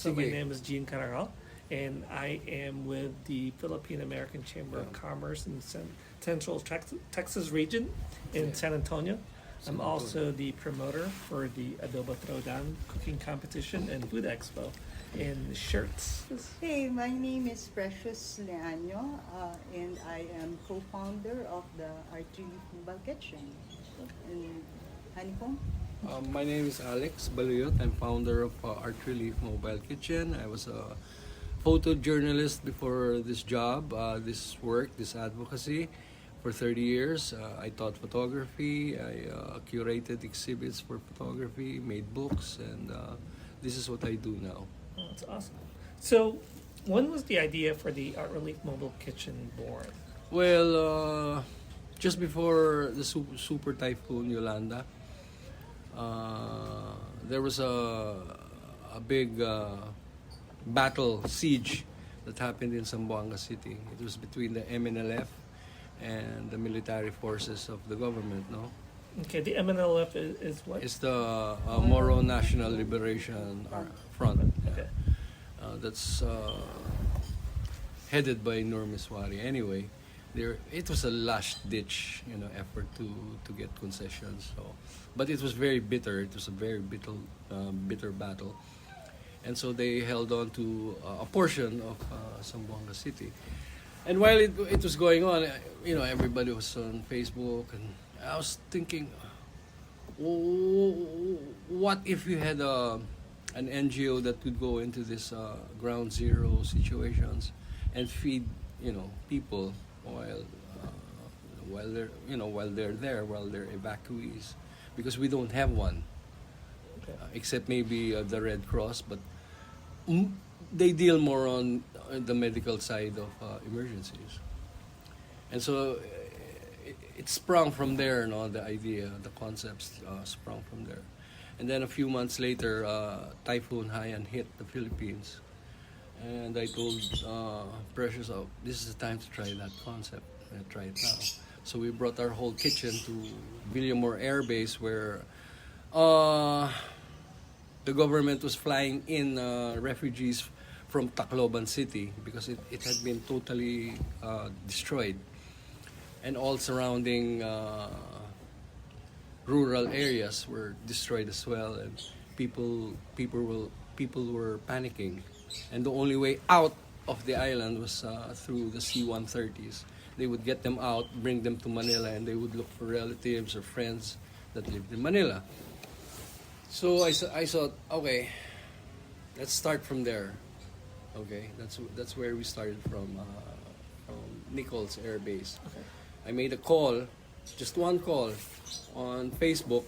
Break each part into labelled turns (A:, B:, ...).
A: So my
B: Sige.
A: name is Gene Caracal, and I am with the Philippine American Chamber of
B: Yeah.
A: Commerce in Central Texas region in
B: Yeah.
A: San Antonio.
B: San
A: I'm
B: Antonio.
A: also the promoter for the Adobo Throwdown Cooking Competition and Food Expo in shirts.
C: Hey, my name is Precious Leano, and I am co-founder of the Archery Mobile Kitchen in Honeycomb.
B: My name is Alex Baluyot. I'm founder of Art Relief Mobile Kitchen. I was a photojournalist before this job, this work, this advocacy for 30 years. I taught photography. I curated exhibits for photography, made books, and this is what I do now.
A: Oh, that's awesome. So, when was the idea for the Art Relief Mobile Kitchen born?
B: Well, just before the super typhoon Yolanda, there was a big battle siege that happened in Zamboanga City. It was between the MNLF and the military forces of the government. No,
A: Okay, the MNLF is what?
B: it's the Moro National Liberation Front.
A: Okay.
B: That's headed by Nur Miswari. Anyway, it was a last-ditch, effort to get concessions. So, but it was very bitter. It was a very bitter battle, and so they held on to a portion of Zamboanga City. And while it was going on, everybody was on Facebook, and I was thinking, what if you had an NGO that would go into this ground zero situations and feed, people while they're evacuees, because we don't have one,
A: Okay.
B: except maybe the Red Cross, but they deal more on the medical side of emergencies. And so it sprung from there, the idea, the concepts sprung from there. And then a few months later, Typhoon Haiyan hit the Philippines. And I told Precious, this is the time to try that concept. Try it now. So we brought our whole kitchen to Villamor Air Base, where the government was flying in refugees from Tacloban City because it had been totally destroyed. And all surrounding rural areas were destroyed as well, and people were panicking, and the only way out of the island was through the C-130s. They would get them out, bring them to Manila, and they would look for relatives or friends that lived in Manila. So I thought, okay, let's start from there. Okay, that's where we started from Nichols Air Base.
A: Okay.
B: I made a call, just one call, on Facebook.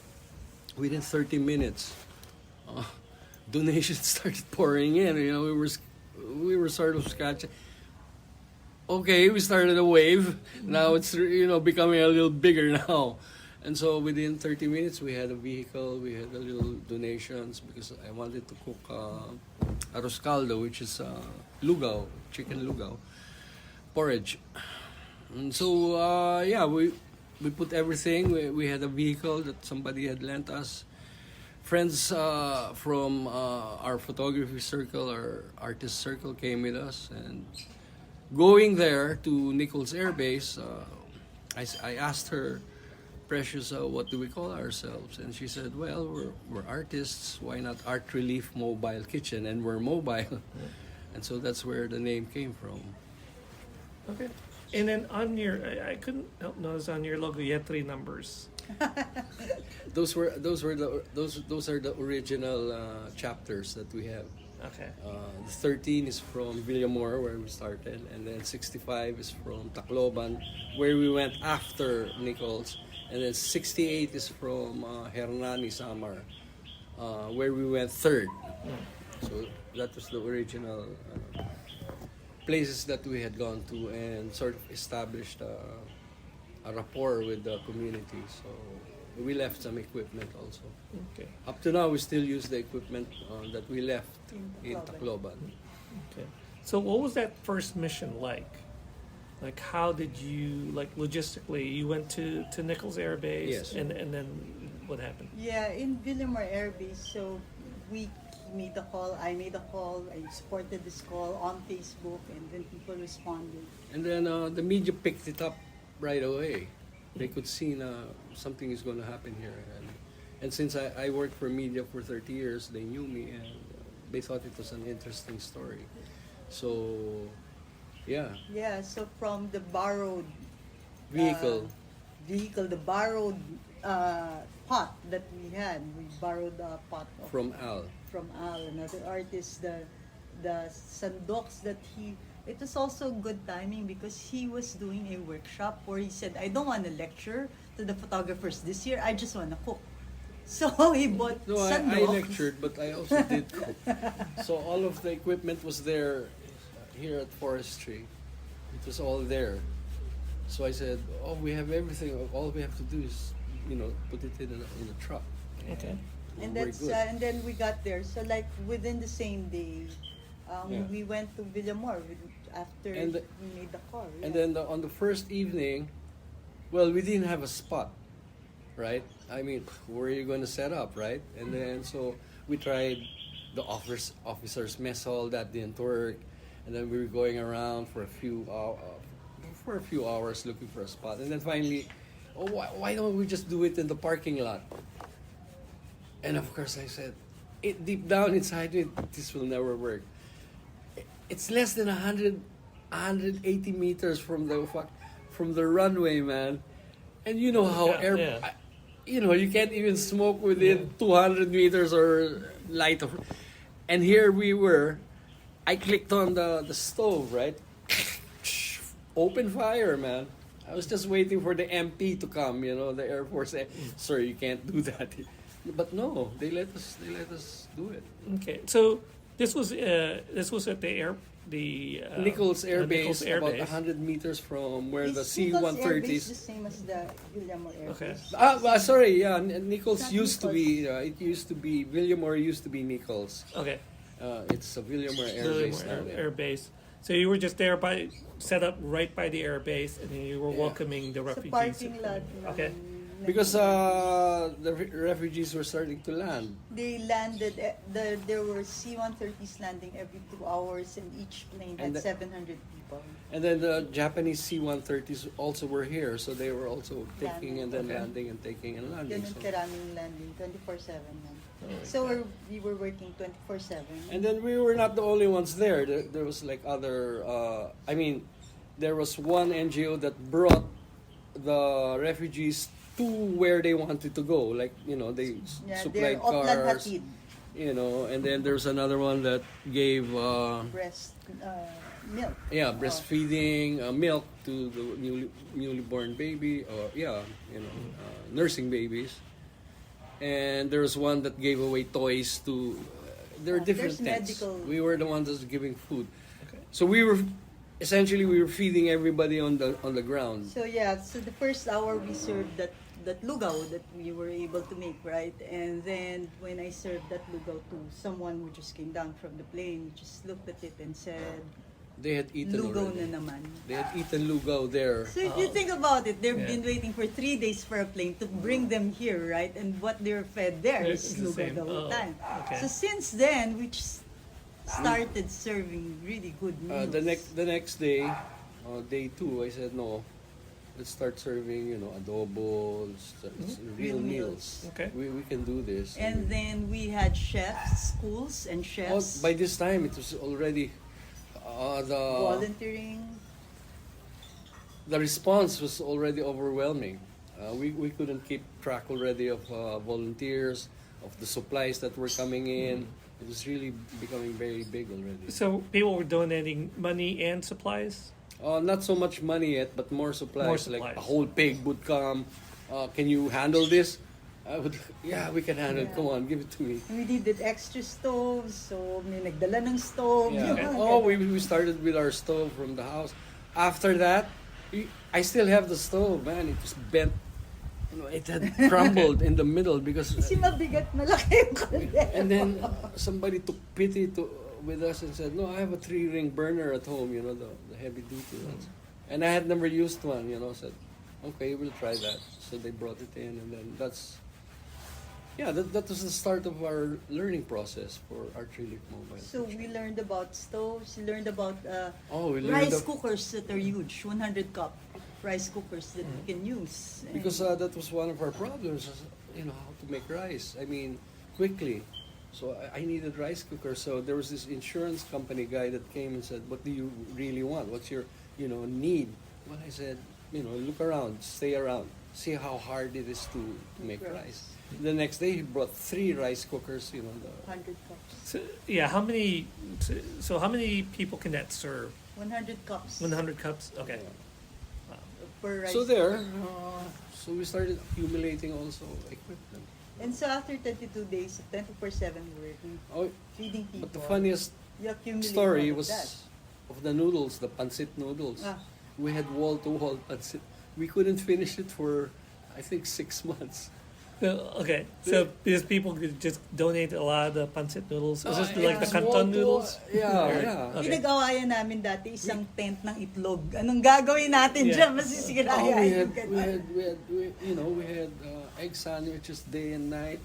B: Within 30 minutes, donations started pouring in. We were sort of scratching. Okay, we started a wave. Now it's becoming a little bigger now. And so within 30 minutes, we had a vehicle, we had a little donations, because I wanted to cook arroz caldo, which is lugaw, chicken lugaw, porridge. And so, we put everything. We had a vehicle that somebody had lent us. Friends from our photography circle, our artist circle, came with us. And going there to Nichols Air Base, I asked her, Precious, what do we call ourselves? And she said, well, we're artists. Why not Art Relief Mobile Kitchen? And we're mobile. And so that's where the name came from.
A: Okay. And then on your, I couldn't help notice on your logo, you had 3 numbers.
B: Those are the original chapters that we have.
A: Okay.
B: The 13 is from Villamor, where we started, and then 65 is from Tacloban, where we went after Nichols, and then 68 is from Hernani, Samar, where we went third. So that was the original places that we had gone to, and sort of established a rapport with the community. So we left some equipment also.
A: Okay.
B: Up to now, we still use the equipment that we left in Tacloban.
A: Okay. So what was that first mission like? Like, how did you, like, logistically, you went to Nichols Air Base?
B: Yes.
A: And then what happened?
C: Yeah, in Villamor Air Base, so we made the call, I made a call, I supported this call on Facebook, and then people responded.
B: And then the media picked it up right away. They could see something is going to happen here. And since I worked for media for 30 years, they knew me and they thought it was an interesting story. So, yeah,
C: Yeah, so from the borrowed
B: vehicle.
C: the borrowed pot that we had, we borrowed a pot
B: From Al.
C: from Al, another artist, the sandoks that it was also good timing because he was doing a workshop where he said, I don't want to lecture to the photographers this year, I just want to cook. So he bought
B: No, I
C: sandoks.
B: lectured, but I also did cook. So all of the equipment was there here at Forestry. It was all there. So I said, oh, we have everything. All we have to do is, put it in a truck.
A: Okay.
C: And
B: Very
C: that's
B: good.
C: and then we got there. So like within the same day,
B: Yeah.
C: we went to Villamor after
B: And the-
C: we made the call.
B: And
C: yeah.
B: then on the first evening, well, we didn't have a spot, right? I mean, where are you going to set up, right? And then so we tried the officers' mess hall, that didn't work, and then we were going around for a few hours looking for a spot, and then finally, oh, why don't we just do it in the parking lot? And of course, I said, deep down inside me, this will never work. It's less than 180 meters from the runway, man. And you know how
A: Yeah.
B: you can't even smoke within 200 meters or light of. And here we were. I clicked on the stove, right? Open fire, man. I was just waiting for the MP to come, the Air Force. Sir, you can't do that. But no, they let us do it.
A: Okay. So this was at the
B: Nichols Air
A: Nichols
B: Base,
A: Air
B: about
A: Base.
B: 100 meters from where the
C: Is Nichols Air Base
B: C-130s.
C: the same as the Villamor Air
A: Okay.
C: Base?
B: Sorry, yeah, Nichols
C: Not
B: used to
C: Nichols.
B: be. It used to be Villamor. Used to be Nichols.
A: Okay.
B: It's a Villamor Air
A: The
B: Base now.
A: Air Base. So you were just there set up right by the air base, and then you were
B: Yeah.
A: welcoming the
C: Sa
A: refugees.
C: parking lot.
A: Okay.
B: Because the refugees were starting to land.
C: They landed, there were C-130s landing every 2 hours, and each plane
B: And
C: had
B: the-
C: 700 people.
B: And then the Japanese C-130s also were here, so they were also taking and then
A: Okay.
B: landing and taking and landing.
C: Ganun
B: So.
C: karaming landing, 24/7.
A: Oh,
C: So we were working 24/7.
B: And then we were not the only ones there. There was like other. There was one NGO that brought the refugees to where they wanted to go. Like they
C: Yeah,
B: supplied
C: they're Oplan
B: cars.
C: Hatid,
B: And then there's another one that gave.
C: breast milk.
B: Breastfeeding milk to the newly born baby, nursing babies. And there was one that gave away toys to. There are different
C: There's
B: tents.
C: medical-
B: We were the ones that's giving food.
A: Okay.
B: So we were feeding everybody on the ground.
C: So so the first hour we served that lugaw that we were able to make, right? And then when I served that lugaw to someone who just came down from the plane, just looked at it and said,
B: They had eaten
C: lugaw
B: already.
C: na naman.
B: They had eaten lugaw there.
C: So if you think about it, they've
A: Yeah.
C: been waiting for 3 days for a plane to bring them here, right? And what they're fed there
A: It's
C: is
A: the
C: lugaw
A: same.
C: the whole
A: Oh,
C: time.
A: okay.
C: So since then, we just started serving really good meals.
B: The next day, day 2, I said no. Let's start serving, adobo, real
C: Real
B: meals.
A: Okay.
B: We can do this.
C: And then we had chefs, schools and chefs
B: By this time, it was already
C: volunteering.
B: the response was already overwhelming. We couldn't keep track already of volunteers, of the supplies that were coming in. It was really becoming very big already.
A: So people were donating money and supplies.
B: Not so much money yet, but more supplies.
A: More
B: Like
A: supplies.
B: a whole pig would come. Can you handle this? I would. Yeah, we can handle it.
C: Yeah.
B: Come on, give it to me.
C: We needed extra stoves, so may nagdala ng stove.
B: Yeah.
C: yung mga
B: Oh,
C: ganun.
B: we started with our stove from the house. After that, I still have the stove, man. It was bent. It had crumbled in the middle because.
C: Kasi mabigat, malaki yung kaldero.
B: And then somebody took pity with us and said, "No, I have a 3-ring burner at home. The heavy duty ones." And I had never used one. Said, "Okay, we'll try that." So they brought it in, and then yeah, that was the start of our learning process for Archilic Mobile.
C: So we learned about stoves, we learned about
B: We learned
C: rice
B: of-
C: cookers that are huge, 100 cup rice cookers that we can use.
B: Because that was one of our problems, how to make rice. I mean, quickly. So I needed rice cooker. So there was this insurance company guy that came and said, "What do you really want? What's your, need?" Well, I said, look around, stay around, see how hard it is to make rice. The next day, he brought 3 rice cookers.
C: 100 cups.
A: So, yeah, how many? So how many people can that serve?
C: 100 cups
A: 100 cups. Okay.
C: per rice
B: So there, so we started accumulating also equipment.
C: And so after 22 days, 24/7 working,
B: Oh,
C: feeding people.
B: but the funniest
C: you accumulate
B: story
C: all of that.
B: was of the noodles, the pancit noodles.
C: Ah.
B: We had wall-to-wall pancit. We couldn't finish it for, I think, 6 months.
A: Okay, so because people could just donate a lot of the pancit noodles. Is this like the
B: Yeah,
A: canton
B: wall-to-wall.
A: noodles?
B: Yeah,
A: Or-
B: yeah.
A: Okay.
C: Pinag-awayan namin dati isang tent ng itlog. Anong gagawin natin
A: Yeah.
C: dyan? Masisira
B: Oh,
C: yan.
B: we had egg sandwiches day and night.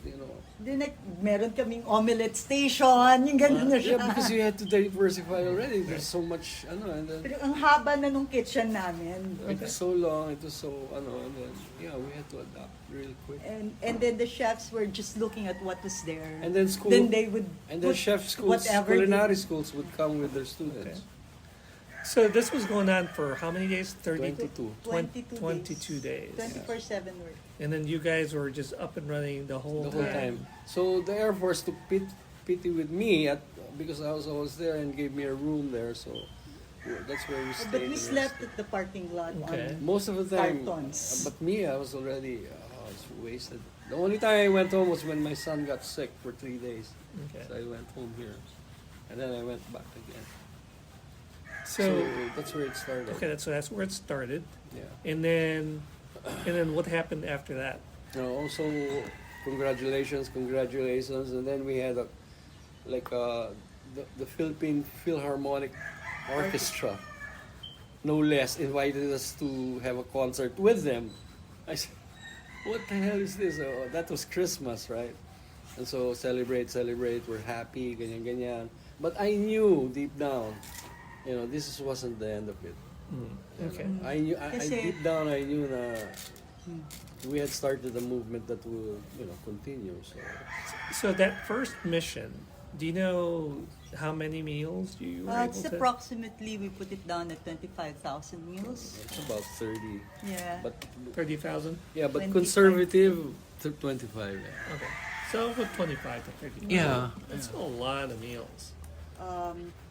C: Then meron kaming omelette station, yung gano'n na siya.
B: Yeah, because you had to diversify already. There's so much, and then
C: Pero ang haba na nung kitchen namin.
B: it was so long. It was so, and then we had to adapt real quick.
C: And then the chefs were just looking at what was there.
B: And then school,
C: Then they would
B: and then
C: put
B: chef schools,
C: whatever
B: culinary schools would come with their students.
A: So this was going on for how many days?
B: 22.
A: 22 days.
C: 24/7 work.
A: And then you guys were just up and running the whole
B: The whole time. So the Air Force took pity with me because I was always there and gave me a room there. So that's where we stayed.
C: But we
B: the rest
C: slept
B: of-
C: at the parking lot
A: Okay.
C: on
B: most of the time.
C: cartons.
B: But me, I was already I was wasted. The only time I went home was when my son got sick for 3 days.
A: Okay.
B: So I went home here, and then I went back again.
A: So
B: that's where it started.
A: okay, that's where it started.
B: Yeah.
A: And then what happened after that?
B: Also, congratulations, and then we had the Philippine Philharmonic Orchestra, no less, invited us to have a concert with them. I said, "What the hell is this?" Oh, that was Christmas, right? And so celebrate, we're happy, ganyan ganyan. But I knew deep down, wasn't the end of it.
A: Okay.
B: I knew,
C: Kasi-
B: deep down, I knew na we had started a movement that will, continue.
A: So that first mission, do you know how many meals you were able
C: It's
A: to?
C: approximately, we put it down at 25,000 meals.
B: It's about 30.
C: Yeah.
B: But
A: 30,000.
B: yeah, but
C: 25.
B: conservative to 25. Yeah.
A: Okay. So with 25 to 30.
B: Yeah.
A: That's a lot of meals.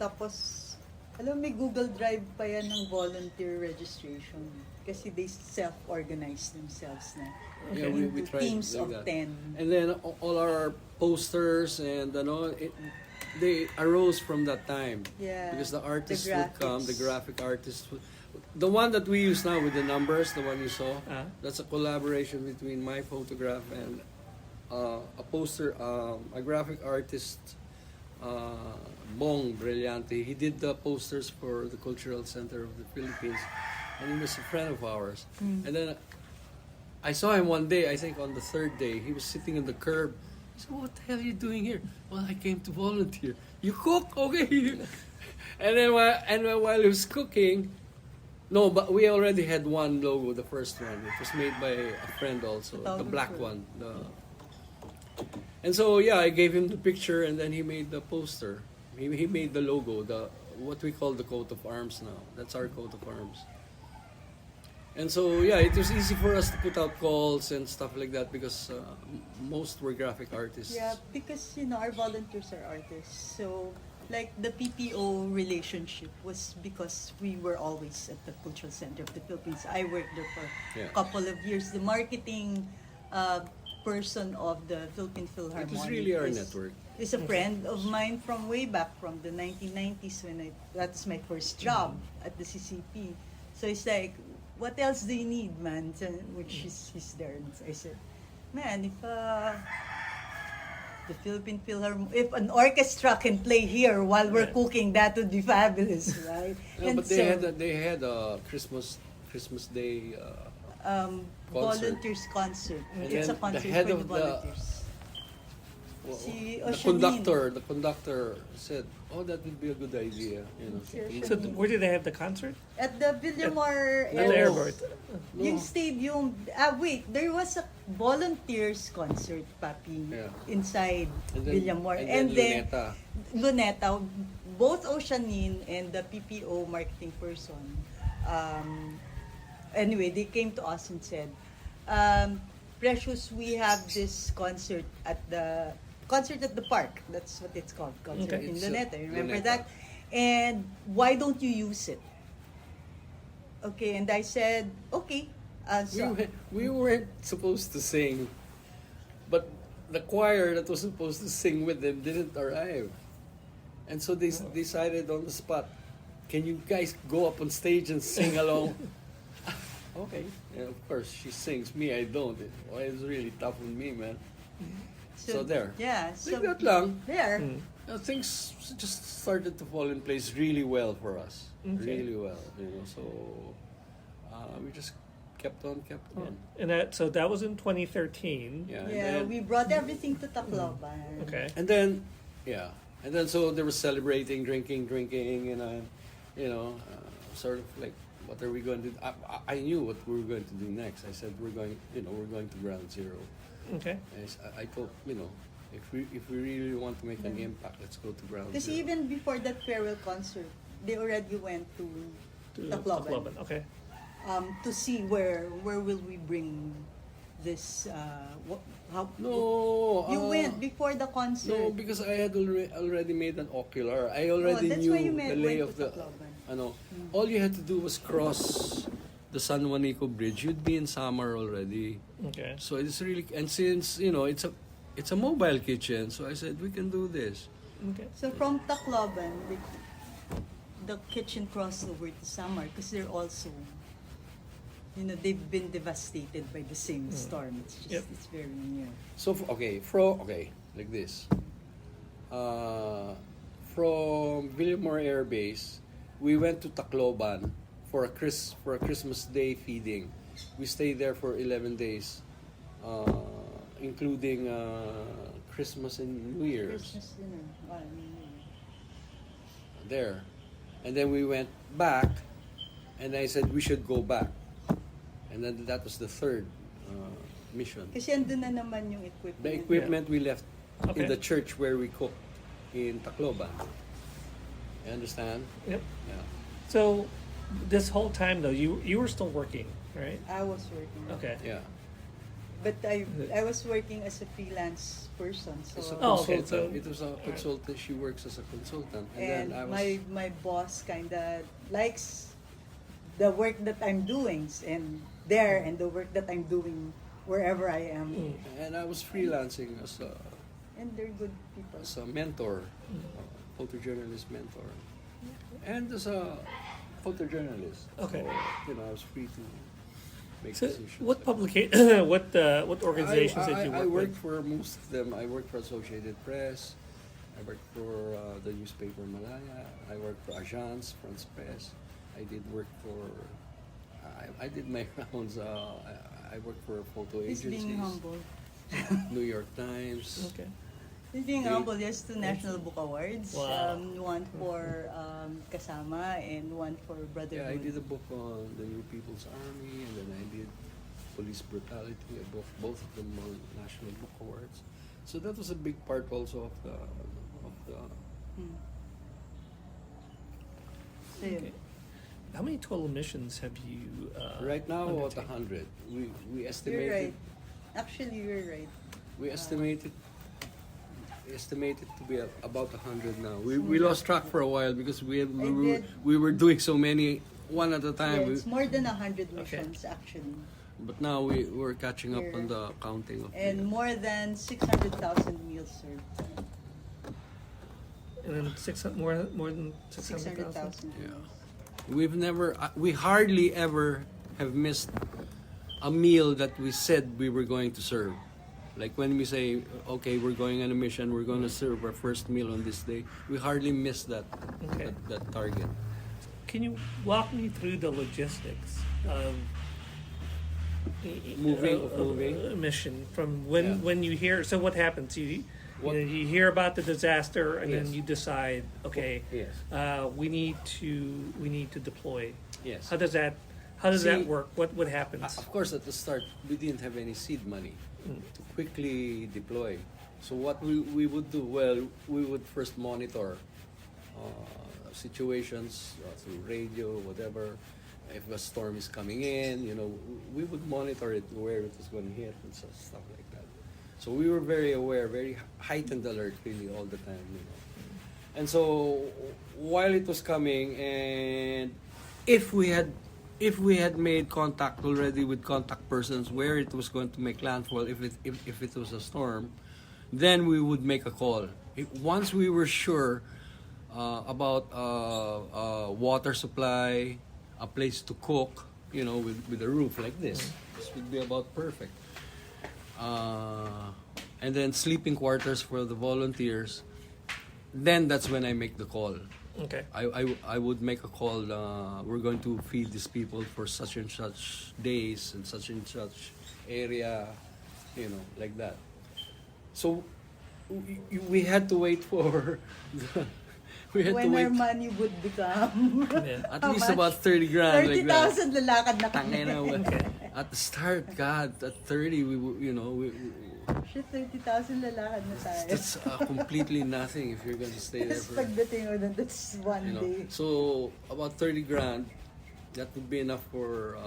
C: Tapos, alam may Google Drive pa yan ng volunteer registration. Kasi they self-organize themselves na.
B: Yeah, we
C: Into
B: tried
C: teams
B: like
C: of
B: that.
C: 10.
B: And then all our posters and they arose from that time.
C: Yeah.
B: Because the artists
C: The
B: would come, the
C: graphics.
B: graphic artists would. The one that we use now with the numbers, the one you saw, that's a collaboration between my photograph and a poster, a graphic artist, Bong Brillante. He did the posters for the Cultural Center of the Philippines, and he was a friend of ours. And then I saw him one day, I think on the 3rd day, he was sitting on the curb. I said, "What the hell are you doing here?" "Well, I came to volunteer." "You cook? Okay." And then while he was cooking, no, but we already had one logo, the first one. It was made by a friend also, the black one. And so, yeah, I gave him the picture, and then he made the poster. He made the logo, what we call the coat of arms now. That's our coat of arms. And so, yeah, it was easy for us to put out calls and stuff like that because most were graphic artists.
C: Yeah, because our volunteers are artists. So, like the PPO relationship was because we were always at the Cultural Center of the Philippines. I worked there for a couple of years. The marketing person of the Philippine Philharmonic
B: It was really our network.
C: is a friend of mine from way back from the 1990s when that's my first job at the CCP. So it's like, what else do you need, man? So, which is he's there. And I said, man, if the Philippine Philharmonic, if an orchestra can play here while we're cooking, that would be fabulous, right?
B: No, but they had a Christmas Day concert.
C: volunteers concert.
B: And
C: It's a
B: then the
C: concert
B: head
C: for the
B: of the-
C: volunteers.
B: Well,
C: Si
B: the conductor said, "Oh, that would be a good idea."
A: So where did they have the concert?
C: At the Villamor
A: At the airport.
C: Yung stadium, wait, there was a volunteers concert, Papi,
B: Yeah.
C: inside
B: And then-
C: Villamor.
B: and then
C: Luneta, both Oceanin and the PPO marketing person, anyway, they came to us and said, Precious, we have this concert at the park. That's what it's called, concert
A: Okay.
C: in
B: It's,
C: Luneta. Remember
B: Luneta.
C: that? And why don't you use it? Okay, and I said, okay.
B: We weren't supposed to sing, but the choir that was supposed to sing with them didn't arrive. And so they decided on the spot, can you guys go up on stage and sing along? Okay. And of course, she sings. Me, I don't. Why it's really tough on me, man. So there.
C: Yeah.
B: Like that lang.
C: There.
B: Things just started to fall in place really well for us.
A: Okay.
B: Really well, So we just kept on.
A: And that was in 2013.
B: Yeah.
C: Yeah, we brought everything to Tacloban.
A: Okay.
B: And then, so they were celebrating, drinking, and sort of like, what are we going to do? I knew what we were going to do next. I said we're going to Ground Zero.
A: Okay.
B: And I thought, if we really want to make an impact, let's go to Ground
C: Because
B: Zero.
C: even before that farewell concert, they already went to Tacloban.
A: Okay.
C: To see where will we bring this. How
B: No,
C: you went before the concert.
B: No, because I had already made an ocular. I already
C: that's
B: knew
C: why you
B: the lay
C: went
B: of
C: to
B: the.
C: Tacloban.
B: All you had to do was cross the San Juanico Bridge. You'd be in Samar already.
A: Okay.
B: So it's really, and since it's a mobile kitchen, so I said we can do this.
A: Okay.
C: So from Tacloban, the kitchen crossed over to Samar because they're also, they've been devastated by the same storm. It's just it's very near.
B: So like this. From Villamor Air Base, we went to Tacloban for a Christmas Day feeding. We stayed there for 11 days, including Christmas and New Year's.
C: Christmas dinner.
B: There. And then we went back, and I said we should go back. And then that was the third mission.
C: Kasi andun na naman yung equipment.
B: The equipment we left
A: Okay.
B: in the church where we cooked in Tacloban. You understand?
A: Yep.
B: Yeah.
A: So this whole time though, you were still working, right?
C: I was working.
A: Okay.
B: Yeah.
C: But I was working as a freelance person. So
B: As a
A: Oh, okay,
B: consultant.
A: so-
B: It was a consultant. She works as a consultant.
C: and
B: then I was...
C: my boss kinda likes the work that I'm doing and the work that I'm doing wherever I am.
B: And I was freelancing as a
C: And they're good people.
B: mentor, photojournalist mentor, and as a photojournalist.
A: Okay.
B: So, I was free to make
A: So
B: decisions.
A: what what organizations did you
B: I
A: work
B: worked for most of them. I worked for Associated Press. I worked for the newspaper Malaya. I worked for Agence France Presse. I did work for. I did my rounds. I worked for photo
C: He's
B: agencies.
C: being humble.
B: New York Times.
A: with? Okay.
C: He's being
B: Great.
C: humble. Yes, two National Book Awards.
A: Wow.
C: One for Kasama and one for Brotherhood.
B: Yeah, I did a book on the New People's Army, and then I did Police Brutality. A book, both of them won National Book Awards. So that was a big part also of the.
C: So, yun.
A: Okay. How many total missions have you?
B: Right now, about
A: undertaken?
B: 100. We
C: You're
B: estimated.
C: right. Actually, you're right.
B: We estimated to be about 100 now. We lost track for a while because we were doing so many one at a time.
C: Yeah, it's more than 100
A: Okay.
C: missions actually.
B: But now we're catching up on the counting of
C: And more than 600,000 meals served.
A: And then more than 600,000.
C: 600,000.
B: Yeah. We hardly ever have missed a meal that we said we were going to serve. Like when we say, okay, we're going on a mission, we're going to serve our first meal on this day, we hardly miss that
A: Okay.
B: that target.
A: Can you walk me through the logistics of
B: Moving.
A: a mission from
B: Yeah.
A: when you hear? So what happens?
B: What-
A: You hear about the disaster, and then
B: Yes.
A: you decide, okay,
B: Yes.
A: we need to deploy.
B: Yes.
A: How does that
B: See,
A: work? What happens?
B: Of course, at the start, we didn't have any seed money to quickly deploy. So what we would do, well, we would first monitor situations through radio, whatever. If a storm is coming in, we would monitor it, where it was going to hit and stuff like that. So we were very aware, very heightened alert really all the time. And so while it was coming, and if we had made contact already with contact persons where it was going to make landfall, if it was a storm, then we would make a call. Once we were sure about water supply, a place to cook, with a roof like this would be about perfect. And then sleeping quarters for the volunteers. Then that's when I make the call.
A: Okay.
B: I would make a call. We're going to feed these people for such and such days and such area, like that. So we had to wait for. We had
C: When
B: to
C: our
B: wait
C: money would become
A: Yeah.
B: at
C: how
B: least
C: much?
B: about 30 grand like that.
C: 30,000 lalakad na kami.
B: Tangina, at the start, God, at 30,
C: Shit, 30,000 lalakad na tayo.
B: that's completely nothing if you're going to stay there
C: Tapos
B: for.
C: pagdating mo doon, that's one day.
B: So about 30 grand, that would be enough for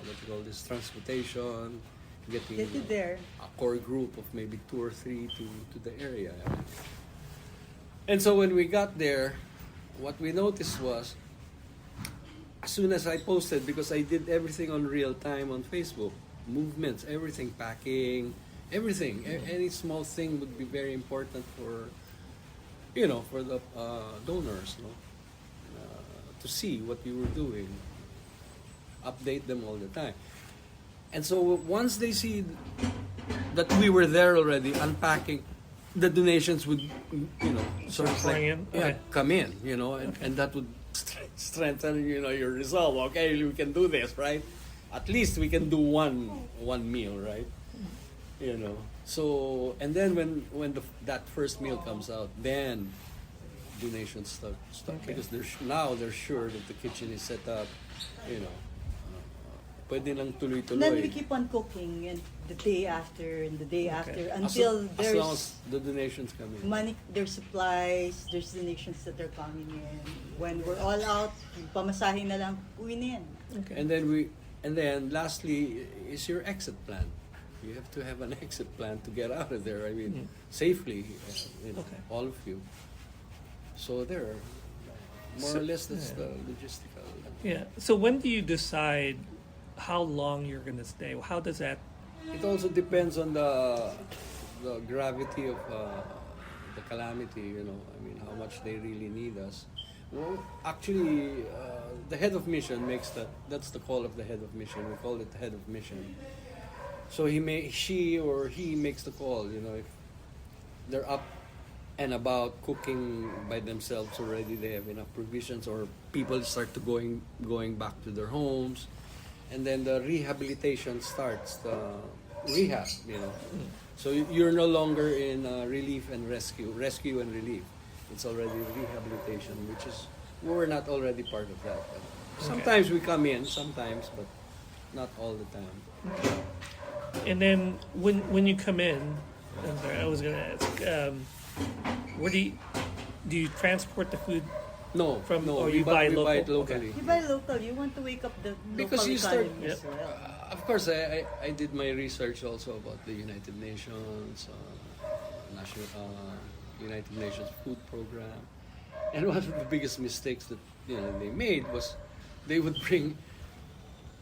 B: what you call this, transportation, getting
C: Get you there.
B: a core group of maybe 2 or 3 to the area. And so when we got there, what we noticed was, as soon as I posted, because I did everything on real time on Facebook, movements, everything, packing, everything, any small thing would be very important for the donors, to see what you were doing, update them all the time. And so once they see that we were there already unpacking, the donations would, sort of
A: Pouring in? Okay.
B: come in, and that would strengthen, your resolve. Okay, we can do this, right? At least we can do one meal, right? So, and then when that first meal comes out, then donations start
A: Okay.
B: because they're sure that the kitchen is set up, pwede lang tuloy-tuloy.
C: Then we keep on cooking, and the day after, and the day after, until
B: as long
C: there's
B: as the donations come in.
C: money, there's supplies, there's donations that are coming in. When we're all out, pamasahin na lang, uwi na yan.
A: Okay.
B: And then lastly is your exit plan. You have to have an exit plan to get out of there. I mean, safely,
A: Okay.
B: all of you. So there, more
A: So-
B: or less, that's
A: yeah.
B: the logistical.
A: Yeah. So when do you decide how long you're going to stay? How does that?
B: It also depends on the gravity of the calamity. I mean, how much they really need us. Well, actually, the head of mission makes that. That's the call of the head of mission. We call it the head of mission. So she or he makes the call. If they're up and about cooking by themselves already, they have enough provisions, or people start to going back to their homes, and then the rehabilitation starts. The rehab. So you're no longer in relief and rescue and relief. It's already rehabilitation, which is we're not already part of that. But sometimes we come in, sometimes, but not all the time.
A: And then when you come in, I'm sorry, I was going to ask, where do you transport the food?
B: No,
A: Or
B: we
A: you buy
B: we buy it
A: local?
B: locally.
C: You buy local, you want to wake up the
B: Because
C: local
B: you start,
C: economies.
A: Yep.
C: Right?
B: Of course, I did my research also about the United Nations, United Nations Food Program, and one of the biggest mistakes that they made was they would bring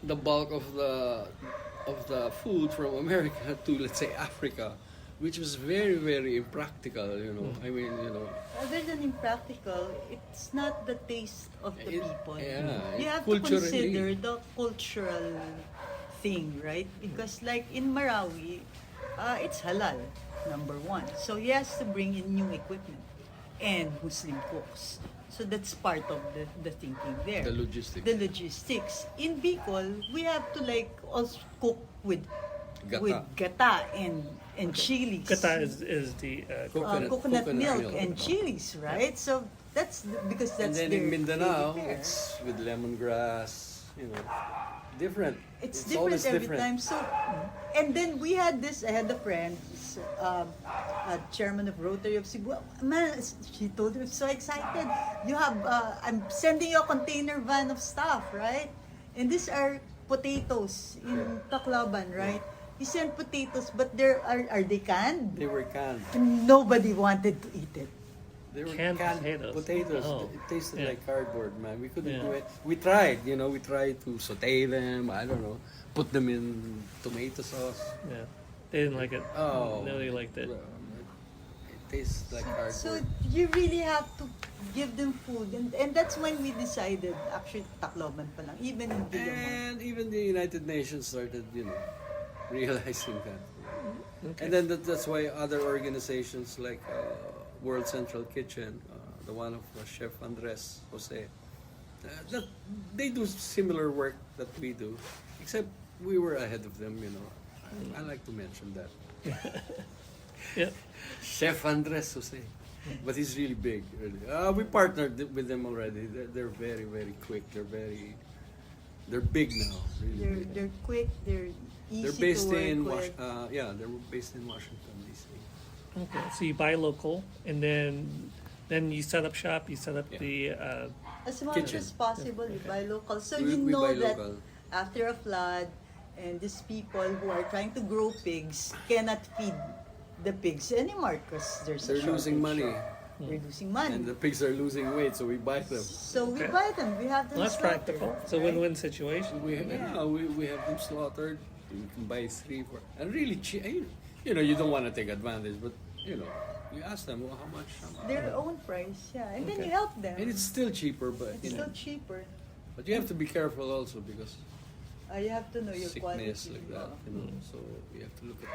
B: the bulk of the food from America to, let's say, Africa, which was very, very impractical. I mean,
C: Other than impractical, it's not the taste of the people.
B: yeah,
C: You have to
B: culturally.
C: consider the cultural thing, right? Because like in Marawi, it's halal, number one. So he has to bring in new equipment and Muslim cooks. So that's part of the thinking there.
B: The logistics.
C: The logistics. In Bicol, we have to also cook with
B: Gata.
C: with gata and and chilies.
A: Kata is the
C: Coconut milk and chilies, right? So because
B: And
C: that's
B: then
C: their
B: in Mindanao,
C: daily fare.
B: it's with lemongrass, different.
C: It's
B: always
C: different every time. So, and then we had this. I had a friend, chairman of Rotary of Cebu. Man, she told me, so excited. You have, I'm sending you a container van of stuff, right? And these are potatoes in Tacloban, right? You send potatoes, but are they canned?
B: They were canned.
C: Nobody wanted to eat it.
B: They were
A: Canned
B: canned
A: potatoes.
B: potatoes.
A: Oh.
B: It tasted
A: Yeah.
B: like cardboard, man. We couldn't
A: Yeah.
B: do it. We tried, we tried to saute them. I don't know, put them in tomato sauce.
A: Yeah, they didn't like it.
B: Oh,
A: Nobody liked it.
B: It tastes like cardboard.
C: So you really have to give them food, and that's when we decided, actually Tacloban pa lang, even in Villamor.
B: And even the United Nations started, realizing that.
A: Okay.
B: And then that's why other organizations like World Central Kitchen, the one of Chef Andres Jose, that they do similar work that we do, except we were ahead of them. I like to mention that.
A: Yeah.
B: Chef Andres Jose, but he's really big. Really. We partnered with them already. They're very, very quick. They're big now. Really big.
C: They're quick. They're easy
B: They're based
C: to work
B: in
C: with.
B: they're based in Washington D.C.
A: Okay. So you buy local, and then you set up shop. You set up
B: Yeah.
A: the
C: As much
B: kitchen.
C: as possible, you buy local. So
B: We
C: you know
B: buy
C: that
B: local.
C: after a flood, and these people who are trying to grow pigs cannot feed the pigs anymore because there's a
B: They're losing
C: shortage.
B: money,
C: They're losing money.
B: and the pigs are losing weight, so we buy them.
C: So we
A: Okay.
C: buy them. We have them
A: well, that's
C: slaughtered,
A: practical. It's a
C: right?
A: win-win situation.
B: We have them slaughtered. You can buy 3, 4, and really cheap. You don't want to take advantage, but you ask them, well, how much?
C: Their own price, yeah. And then
A: Okay.
C: you help them.
B: And it's still cheaper, but
C: It's still cheaper.
B: but you have to be careful also because
C: You have to know your
B: sickness
C: quality.
B: like that, So you have to look at.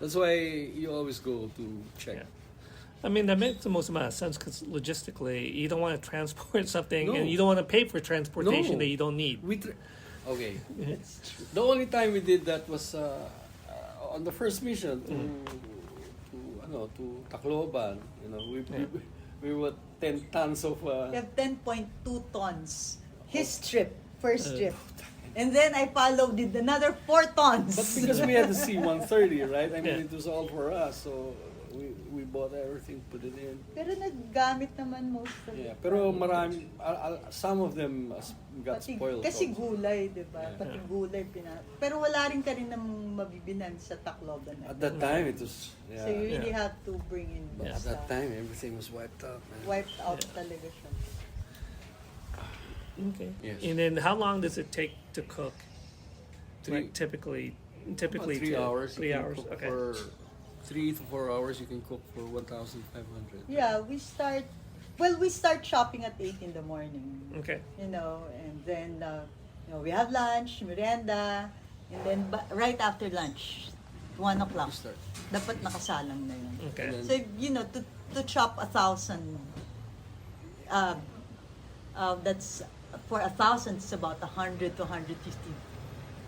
B: That's why you always go to check.
A: Yeah. I mean, that makes the most amount of sense because logistically, you don't want to transport something,
B: No.
A: and you don't want to pay for transportation
B: No.
A: that you don't need.
B: Okay.
C: It's true.
B: The only time we did that was on the first mission to Tacloban. We were 10 tons of.
C: We have 10.2 tons. His trip, first trip. And then I followed with another 4 tons.
B: But because we had the C-130, right? I mean,
A: Yeah.
B: it was all for us, so we bought everything, put it in.
C: Pero naggamit naman most of
B: Yeah,
C: it.
B: pero marami, some of them got
C: Pati,
B: spoiled.
C: kasi
B: also.
C: gulay, di ba?
B: Yeah.
C: Pati gulay pero wala rin ka rin namang mabibilan sa Tacloban.
B: At that time, it was. Yeah.
C: So you really
A: Yeah.
C: have to bring in
B: But at
C: stuff.
B: that time, everything was wiped out, man.
C: Wiped out talaga siya.
A: Okay.
B: Yes.
A: And then, how long does it take to cook?
B: Three-
A: Like typically
B: About 3
A: to-
B: hours.
A: 3
B: you can
A: hours.
B: cook
A: Okay.
B: For 3 to 4 hours, you can cook for 1,500.
C: Yeah, we start shopping at 8 in the morning.
A: Okay.
C: And then we have lunch, merienda, and then right after lunch, 1 o'clock,
B: You start.
C: dapat nakasalang na yun.
A: Okay.
B: And
C: So, to chop 1,000, that's, for 1,000, it's about 100 to 150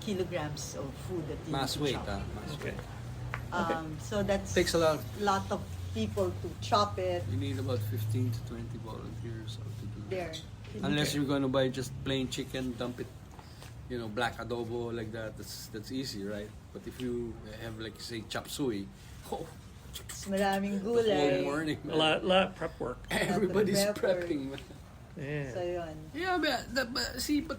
C: kilograms of food that you
B: Mass
C: need to
B: weight,
C: chop.
B: mass
A: Okay.
B: weight.
C: So that's
B: Takes a lot.
C: lot of people to chop it
B: You need about 15 to 20 volunteers to do
C: there.
B: that. Unless
A: Okay.
B: you're going to buy just plain chicken, dump it, black adobo like that. That's easy, right? But if you have like say chop suey,
C: Maraming
B: the whole
C: gulay.
B: morning,
A: A lot of prep work.
B: everybody's
C: Lot of prep work.
B: prepping. Man.
A: Yeah.
C: So yun.
B: Yeah, but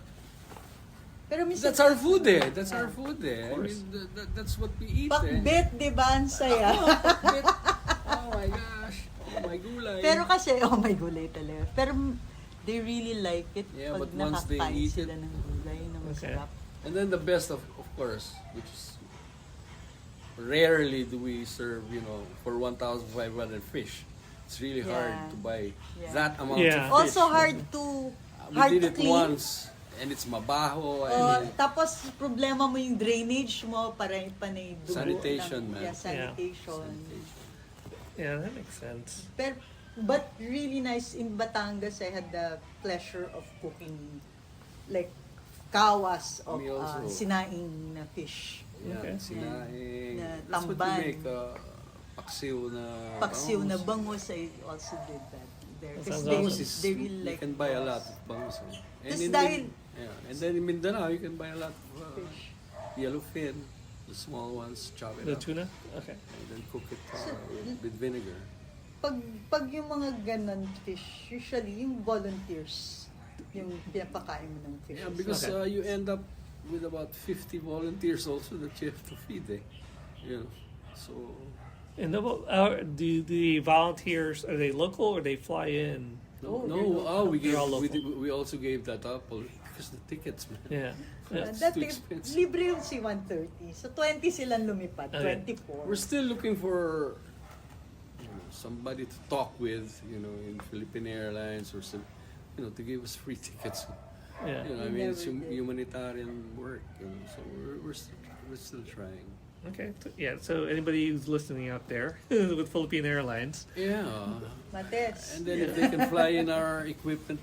C: Pero minsan,
B: that's our food eh. That's our
C: Yeah.
B: food eh. I
A: course.
B: mean, that's what we eat eh.
C: pakbet, di ba? Ang saya.
B: Oh my gosh. Oh my gulay.
C: Pero kasi, may gulay talaga. Pero they really like it
B: Yeah,
C: pag
B: but once they
C: nakakain
B: eat
C: sila
B: it-
C: ng gulay na masarap.
B: And then the best of course, which is rarely do we serve, for 1,500 fish. It's really hard
C: Yeah.
B: to buy
C: Yeah.
B: that amount
A: Yeah.
B: of fish.
C: Also hard to
B: We
C: hard
B: did
C: to
B: it
C: clean.
B: once, and it's mabaho. And
C: Tapos problema mo yung drainage mo para panay dugo.
B: Sanitation, man.
C: Yeah, sanitation.
A: Yeah, that makes sense.
C: But really nice in Batangas. I had the pleasure of cooking like kawas of
B: Me also.
C: sinaing na fish.
B: Yeah,
A: Okay.
B: sinaing.
C: Na
B: That's what
C: tamban.
B: you make, paksiw na
C: Paksiw na
B: bangus.
C: bangus, I also did that there.
A: That
C: Because
A: sounds
C: they,
A: awesome.
C: they really
B: You
C: like
B: can buy a lot
C: bangus.
B: of bangus. And
C: Tas
B: in
C: dahil-
B: yeah, and then in Mindanao, you can buy a lot of
C: Fish.
B: yellowfin, the small ones, chop it
A: The
B: up,
A: tuna? Okay.
B: and then cook it
C: So,
B: with vinegar.
C: Pag yung mga ganon fish, usually yung volunteers yung pinapakain mo ng fish.
B: Yeah, because
A: Okay.
B: you end up with about 50 volunteers also that you have to feed. You know, so
A: And the volunteers, are they local or they fly in?
C: Oh,
B: no,
C: they're
B: we
A: They're all
B: gave
A: local.
B: we also gave that up because the tickets, man.
A: Yeah. Yeah.
B: It's
C: That
B: too
C: is,
B: expensive.
C: libre yung si 130. So 20 silang lumipad,
A: Okay.
C: 24.
B: We're still looking for somebody to talk with, in Philippine Airlines or some, to give us free tickets.
A: Yeah.
B: I
C: We
B: mean, it's
C: never did.
B: humanitarian work, so we're still trying.
A: Okay. Yeah. So anybody who's listening out there with Philippine Airlines,
B: Yeah.
C: Mates.
B: And then if they can fly in our equipment,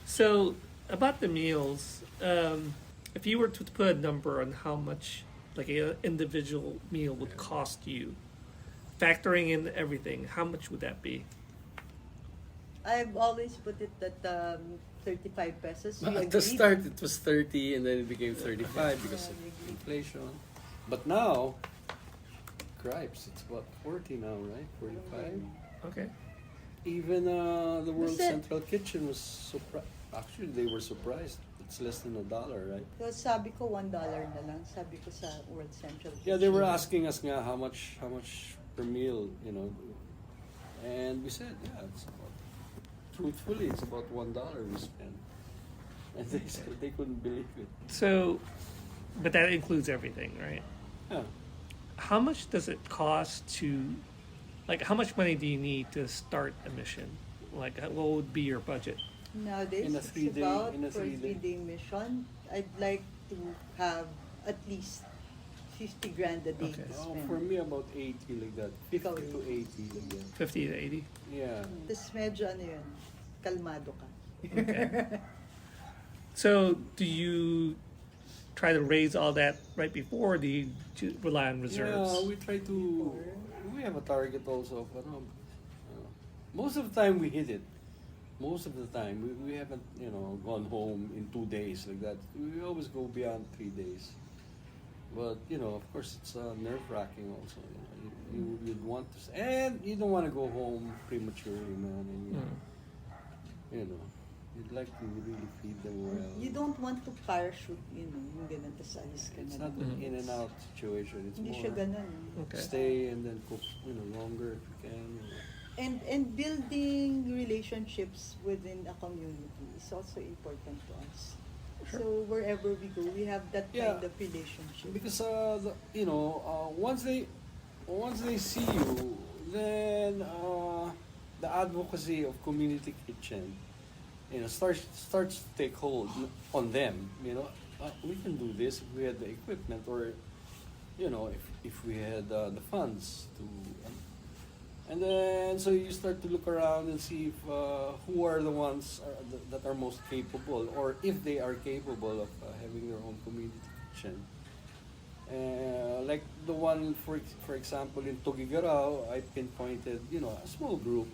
A: so about the meals, if you were to put a number on how much like an individual meal would cost you, factoring in everything, how much would that be?
C: I've always put it at 35 pesos. We
B: At the
C: agreed.
B: start, it was 30, and then it became 35 because of
C: Yeah, we agreed.
B: inflation. But now, cripes, it's about 40 now, right? 45.
A: Okay.
B: Even the World
C: That's it.
B: Central Kitchen was surprised. Actually, they were surprised. It's less than $1, right?
C: So sabi ko $1 na lang. Sabi ko sa World Central.
B: Yeah, they were
C: Kitchen.
B: asking us nga how much per meal, and we said, yeah, it's about, truthfully, it's about $1 we spend. And they said they couldn't believe it.
A: So, but that includes everything, right?
B: Yeah.
A: How much does it cost to, like, how much money do you need to start a mission? Like, what would be your budget?
C: Nowadays,
B: In a
C: it's
B: three-day-
C: about
B: in a
C: for a
B: three-day.
C: 3-day mission. I'd like to have at least 50 grand a day
A: Okay.
C: to
B: Oh,
C: spend.
B: for me, about 80 like that. 50
C: Ikaw,
B: to 80 like that.
A: 50 to 80?
B: Yeah.
C: Tapos medyo yun, kalmado ka.
A: Okay. So, do you try to raise all that right before, or do you rely on reserves?
B: Yeah, we try to. We have a target also. Most of the time we hit it. Most of the time we haven't gone home in 2 days like that. We always go beyond 3 days. But of course it's nerve wracking also. You'd want to, and you don't want to go home prematurely, man. And, you'd like to really feed them well.
C: You don't want to parachute, yung ganun, tas alis ka
B: It's
C: na.
B: not an in and out situation. It's
C: Hindi
B: more
C: siya ganun.
A: Okay.
B: stay and then cook, longer if you can.
C: And building relationships within a community is also important to us. So wherever we go, we have that
B: Yeah.
C: kind of relationship.
B: Because once they see you, then the advocacy of community kitchen, starts to take hold on them. We can do this if we had the equipment, or if we had the funds to. And then, so you start to look around and see if, who are the ones that are most capable, or if they are capable of having their own community kitchen. Like the one, for example, in Tugigaraw, I pinpointed, a small group,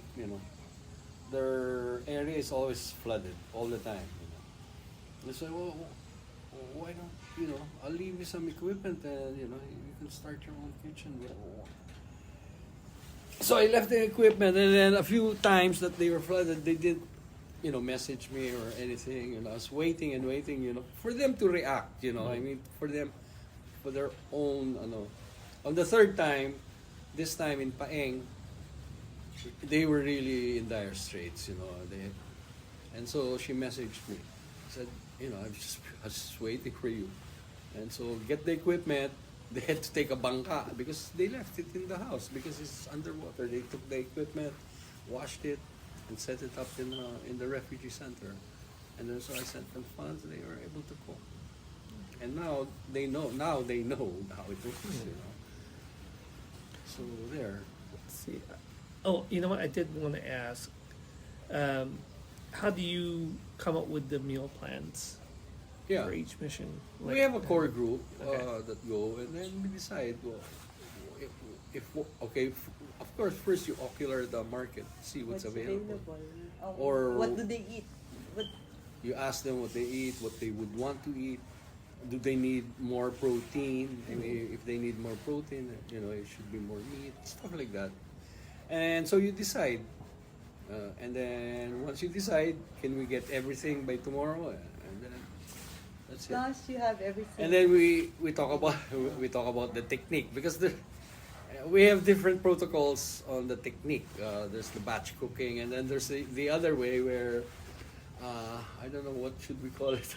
B: their area is always flooded all the time. They say, well, why don't, I'll leave you some equipment and, you can start your own kitchen. So I left the equipment, and then a few times that they were flooded, they didn't, message me or anything. I was waiting and waiting, for them to react. I mean, for their own. On the third time, this time in Paeng, they were really in dire straits. And so she messaged me, said, I was just waiting for you, and so get the equipment. They had to take a bangka because they left it in the house because it's underwater. They took the equipment, washed it, and set it up in the refugee center. And then so I sent them funds. They were able to cook. And now they know. Now they know how it works. So there.
A: Let's see. Oh, you know what? I did want to ask. how do you come up with the meal plans
B: Yeah.
A: for each mission?
B: We have a core group
A: Okay.
B: that go, and then we decide. Well, if okay, of course, first you ocular the market, see what's available. Or-
C: what do they eat? What
B: You ask them what they eat, what they would want to eat. Do they need more protein? I mean, if they need more protein, it should be more meat, stuff like that. And so you decide. And then once you decide, can we get everything by tomorrow? And then that's it.
C: plus you have everything.
B: And then we talk about the technique, because we have different protocols on the technique. There's the batch cooking, and then there's the other way where I don't know what should we call it.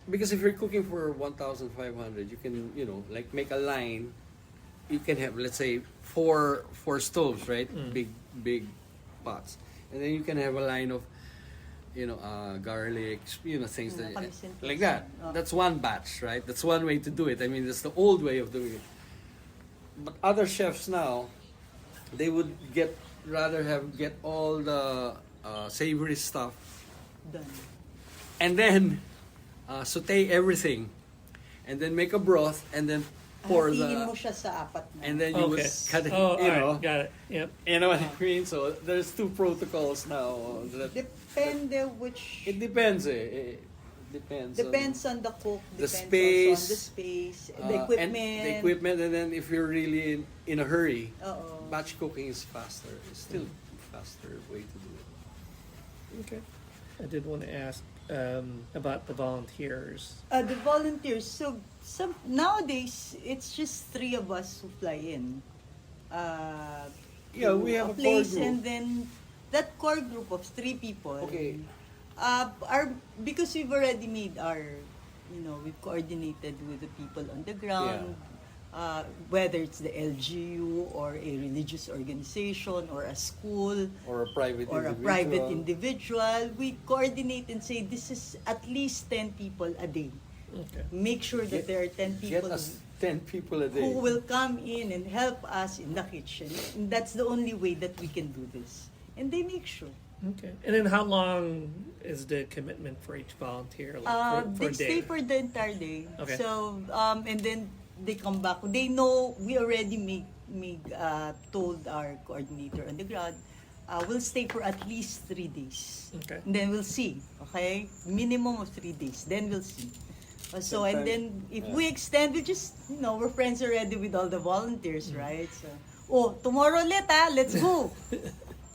B: Because if you're cooking for 1,500, you can like make a line. You can have, let's say, four stoves, right? Big pots, and then you can have a line of garlic, things that like that. That's one batch, right? That's one way to do it. I mean, that's the old way of doing it. But other chefs now, they would rather get all the savory stuff
C: done.
B: and then saute everything, and then make a broth, and then pour
C: Hatiin mo
B: the,
C: siya sa apat na.
B: and then you would
A: Okay.
B: cut it.
A: Oh,
B: You
A: all
B: know,
A: right, got it. Yep.
B: you know what I mean. So there's two protocols now.
C: Depende which.
B: It depends. It depends.
C: Depends on the cook.
B: the
C: Depends
B: space,
C: also on the space,
B: and
C: the equipment.
B: the equipment, and then if you're really in a hurry,
C: Oo.
B: batch cooking is faster. It's still faster way to do it.
A: Okay. I did want to ask about the volunteers.
C: The volunteers. So nowadays, it's just 3 of us who fly in.
B: Yeah,
C: to
B: we have a core
C: place,
B: group.
C: and then that core group of 3 people.
B: Okay.
C: Because we've already made we've coordinated with the people on the ground. Whether it's the LGU or a religious organization or a school
B: Or a private
C: or
B: individual.
C: a private individual, we coordinate and say this is at least 10 people a day.
A: Okay.
C: Make sure that there are 10
B: Get
C: people
B: us 10 people a day.
C: who will come in and help us in the kitchen. And that's the only way that we can do this. And they make sure.
A: Okay. And then how long is the commitment for each volunteer? Like for
C: They
A: a day?
C: stay for the entire day.
A: Okay.
C: So, and then they come back. They know we already told our coordinator on the ground, we'll stay for at least 3 days.
A: Okay.
C: And then we'll see. Okay? Minimum of 3 days. Then we'll see. So, and then if we extend, we just, we're friends already with all the volunteers, right? So, tomorrow ulit let's go.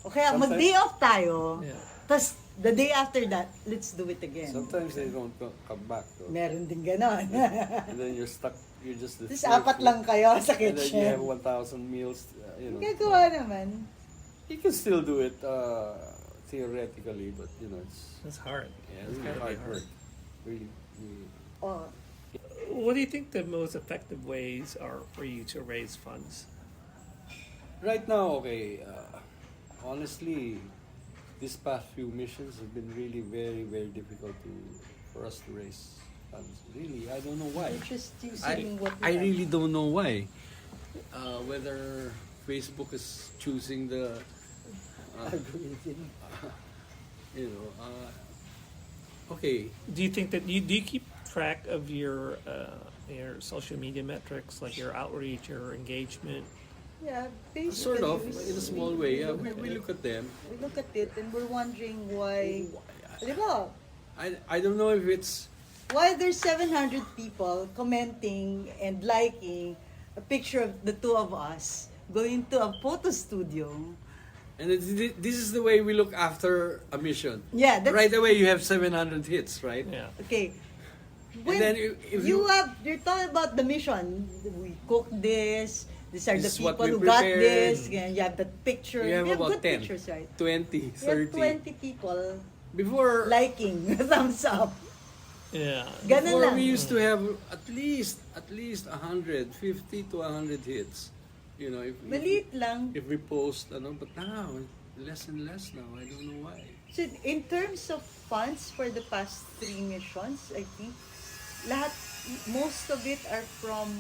C: Okay, mag-day off tayo.
A: Yeah.
C: Tapos, the day after that, let's do it again.
B: Sometimes they don't come back. Though.
C: Meron din ganon.
B: And then you're stuck. You're just.
C: Tapos, 4 lang kayo sa
B: And then you have
C: kitchen.
B: 1,000 meals.
C: Gagawa naman.
B: You can still do it theoretically, but
A: That's hard.
B: yeah,
A: It's
B: really
A: gotta be
B: hard work. Really.
C: Oh,
A: What do you think the most effective ways are for you to raise funds?
B: Right now, okay. Honestly, these past few missions have been really very, very difficult for us to raise funds. Really, I don't know why.
C: we're just using what we
B: I
C: have.
B: really don't know why. Whether Facebook is choosing the,
C: Algorithm.
B: okay.
A: Do you think that do you keep track of your social media metrics, like your outreach, your engagement?
C: Yeah, basically.
B: Sort of,
C: we-
B: in a small way. Yeah, we look at them.
C: We look at it and we're wondering why, di ba?
B: I don't know if it's
C: Why there's 700 people commenting and liking a picture of the 2 of us going to a photo studio.
B: and this is the way we look after a mission.
C: Yeah, that's
B: Right away, you have 700 hits, right?
A: Yeah.
C: okay. When
B: then if you-
C: you're talking about the mission, we cook this. These are
B: This is
C: the
B: what
C: people
B: we
C: who got
B: prepared.
C: this. And you have that picture.
B: You have about
C: good
B: 10,
C: pictures, right?
B: 20,
C: You have
B: 30.
C: 20 people
B: Before,
C: liking, thumbs up.
A: Yeah.
C: Ganun
B: before
C: lang.
B: we used to have at least 100, 50 to 100 hits.
C: Maliit lang.
B: If we post, but now less and less now. I don't know why.
C: So in terms of funds for the past 3 missions, I think most of it are from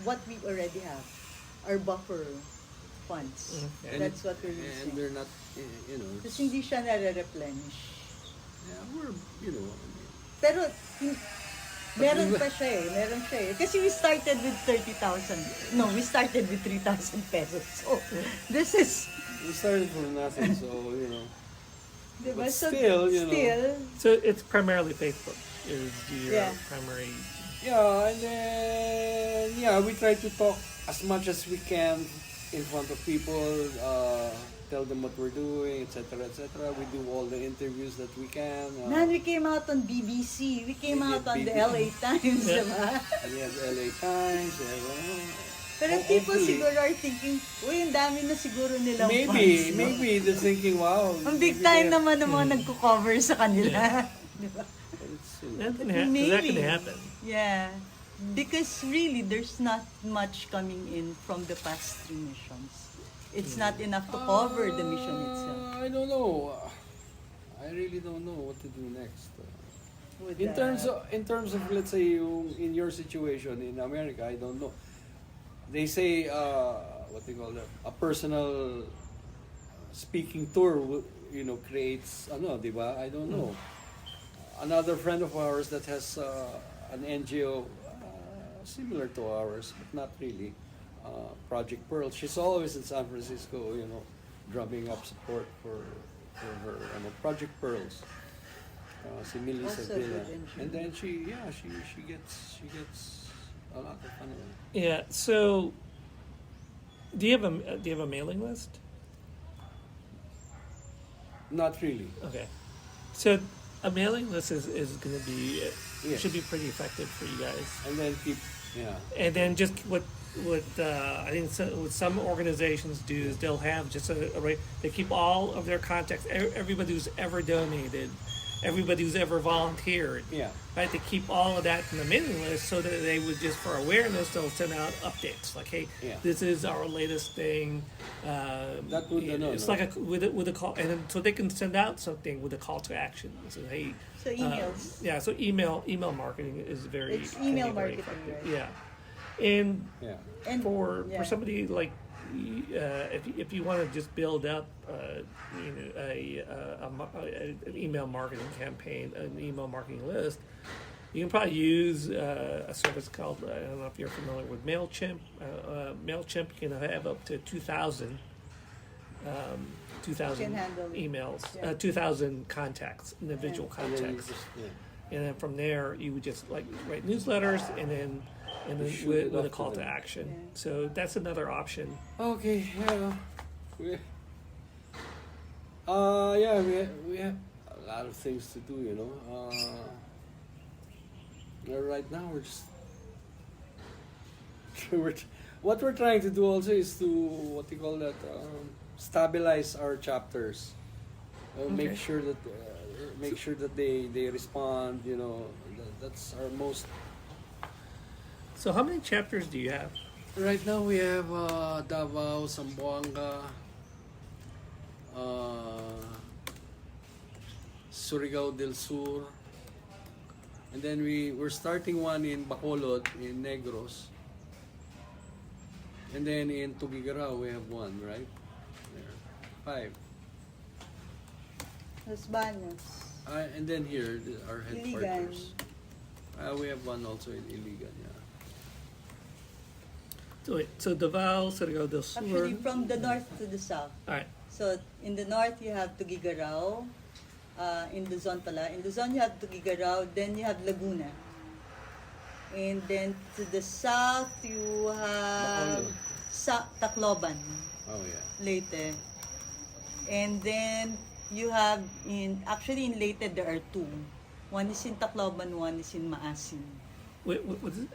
C: what we already have, our buffer. funds.
A: Okay.
C: That's what we're
B: And
C: using.
B: they're not, you know,
C: Kasi hindi siya nare-replenish.
B: yeah, we're, you know,
C: Pero, meron pa siya eh. Meron siya eh. Kasi we started with 30,000. No, we started with 3,000 pesos. So, this is,
B: we started from nothing, so, you know.
C: diba?
B: But
C: So,
B: still, you know.
C: still,
A: So it's primarily Facebook is your
C: Yeah.
A: primary.
B: Yeah, and then, yeah, we try to talk as much as we can in front of people, tell them what we're doing, etc., etc. We do all the interviews that we can.
C: man, we came out on BBC. We came
B: We
C: out
B: did
C: on the
B: BBC.
C: LA Times,
A: Yeah.
C: diba?
B: We have LA Times,
C: Pero people siguro are thinking, uy, ang dami na siguro nilang fans. No?
B: maybe they're thinking, wow.
C: Ang big
B: maybe
C: time
B: they're-
C: naman ng mga nagko-cover sa kanila. Diba?
B: It's, you know,
A: That can,
C: Maybe.
A: that can happen.
C: Yeah. Because really, there's not much coming in from the past 3 missions. It's not enough to cover the mission itself.
B: I don't know. I really don't know what to do next.
C: With
B: In
C: the-
B: terms of let's say in your situation in America, I don't know. They say what they call that, a personal speaking tour, you know, creates ano, di ba? I don't know. Another friend of ours that has an NGO similar to ours, but not really. Project Pearl. She's always in San Francisco, you know, drumming up support for her Project Pearls. Si Millie
C: Also
B: Sevilla.
C: good NGO.
B: And then she gets a lot of money.
A: Yeah. So, do you have a mailing list?
B: Not really.
A: Okay. So a mailing list is going to be
B: Yes.
A: should be pretty effective for you guys.
B: And then yeah.
A: And then just what I think what some organizations do is they'll have just a right. They keep all of their contacts, everybody who's ever donated, everybody who's ever volunteered.
B: Yeah.
A: Right, they keep all of that in the mailing list so that they would just for awareness they'll send out updates like, hey,
B: Yeah.
A: this is our latest thing.
B: That would
A: It's
B: no.
A: like with a call, and then, so they can send out something with a call to action. So hey,
C: So emails.
A: yeah, so email marketing is very
C: It's
A: can
C: email
A: be very
C: marketing,
A: effective.
C: right?
A: Yeah, and
B: Yeah.
C: And
A: for
C: yeah.
A: somebody like if you want to just build up you know an email marketing campaign, an email marketing list, you can probably use a service called I don't know if you're familiar with Mailchimp. Mailchimp you can have up to 2,000
C: Can handle it.
A: emails,
C: Yeah.
A: 2,000 contacts, individual
B: And then you
A: contacts.
B: just, yeah.
A: And then from there, you would just like write newsletters, and then
B: Shoot
A: with
B: it
A: a
B: off
A: call
B: to
A: to
B: them.
A: action.
C: Yeah.
A: So that's another option.
B: Okay, yeah. We have a lot of things to do, you know. Right now we're just what we're trying to do also is to what you call that stabilize our chapters.
A: Okay.
B: Make sure that they respond, you know. That's our most.
A: So how many chapters do you have?
B: Right now we have Davao, Zamboanga, Surigao del Sur, and then we're starting one in Bacolod, in Negros, and then in Tuguegarao we have one, right? There. 5.
C: Los Baños.
B: And then here our
C: Iligan.
B: headquarters. We have one also in Iligan, yeah.
A: So wait, so Davao, Surigao del Sur.
C: Actually, from the north to the south.
A: All right.
C: So in the north you have Tuguegarao, in Luzon pala. In Luzon you have Tuguegarao, then you have Laguna. And then to the south you have Tacloban,
B: Oh yeah.
C: Leyte. And then you have in Leyte there are 2. One is in Tacloban, one is in Maasin.
A: Wait, what is it?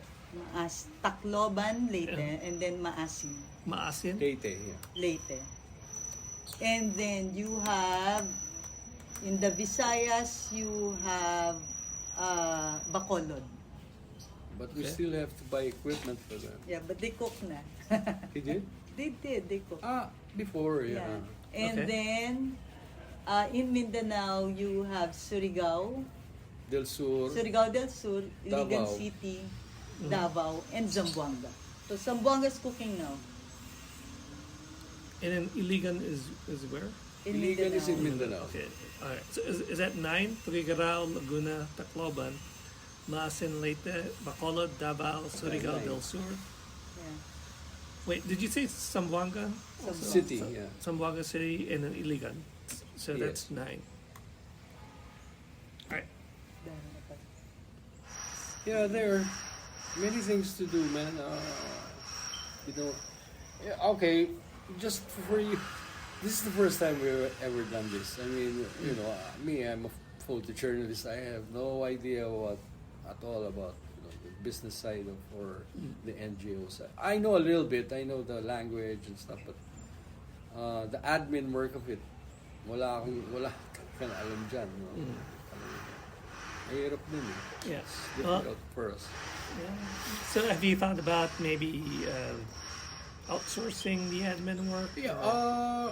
C: Tacloban, Leyte, and then Maasin,
A: Maasin?
B: Leyte, yeah.
C: Leyte. And then you have, in the Visayas, you have Bacolod.
B: But we
A: Okay.
B: still have to buy equipment for them.
C: Yeah, but they cook na.
B: He did?
C: They cook.
B: Before, yeah.
C: And
A: Okay.
C: then, in Mindanao, you have Surigao
B: Del Sur.
C: del Sur, Iligan
B: Davao.
C: City, Davao, and Zamboanga. So Zamboanga is cooking now.
A: And then Iligan is where?
C: In
B: Iligan is in
C: Mindanao.
B: Mindanao.
A: Okay. All right. So is that 9? Tuguegarao, Laguna, Tacloban, Maasin, Leyte, Bacolod, Davao, Surigao
B: Nine.
A: del Sur.
C: Yeah.
A: Wait, did you say Zamboanga? also?
B: City, yeah.
A: Zamboanga City and then Iligan. So that's
B: Yes.
A: 9. All right.
C: Dahil na pa.
B: Yeah, there are many things to do, man. You know, yeah, okay, just for you, this is the first time we've ever done this. I mean, you know, me, I'm a photojournalist. I have no idea at all about the business side of or the NGO side. I know a little bit. I know the language and stuff, but the admin work of it, wala kang alam dyan. No? Mahirap din eh.
A: Yeah.
B: It's
A: Well,
B: difficult for us.
A: yeah. So have you thought about maybe outsourcing the admin work?
B: Yeah,
A: or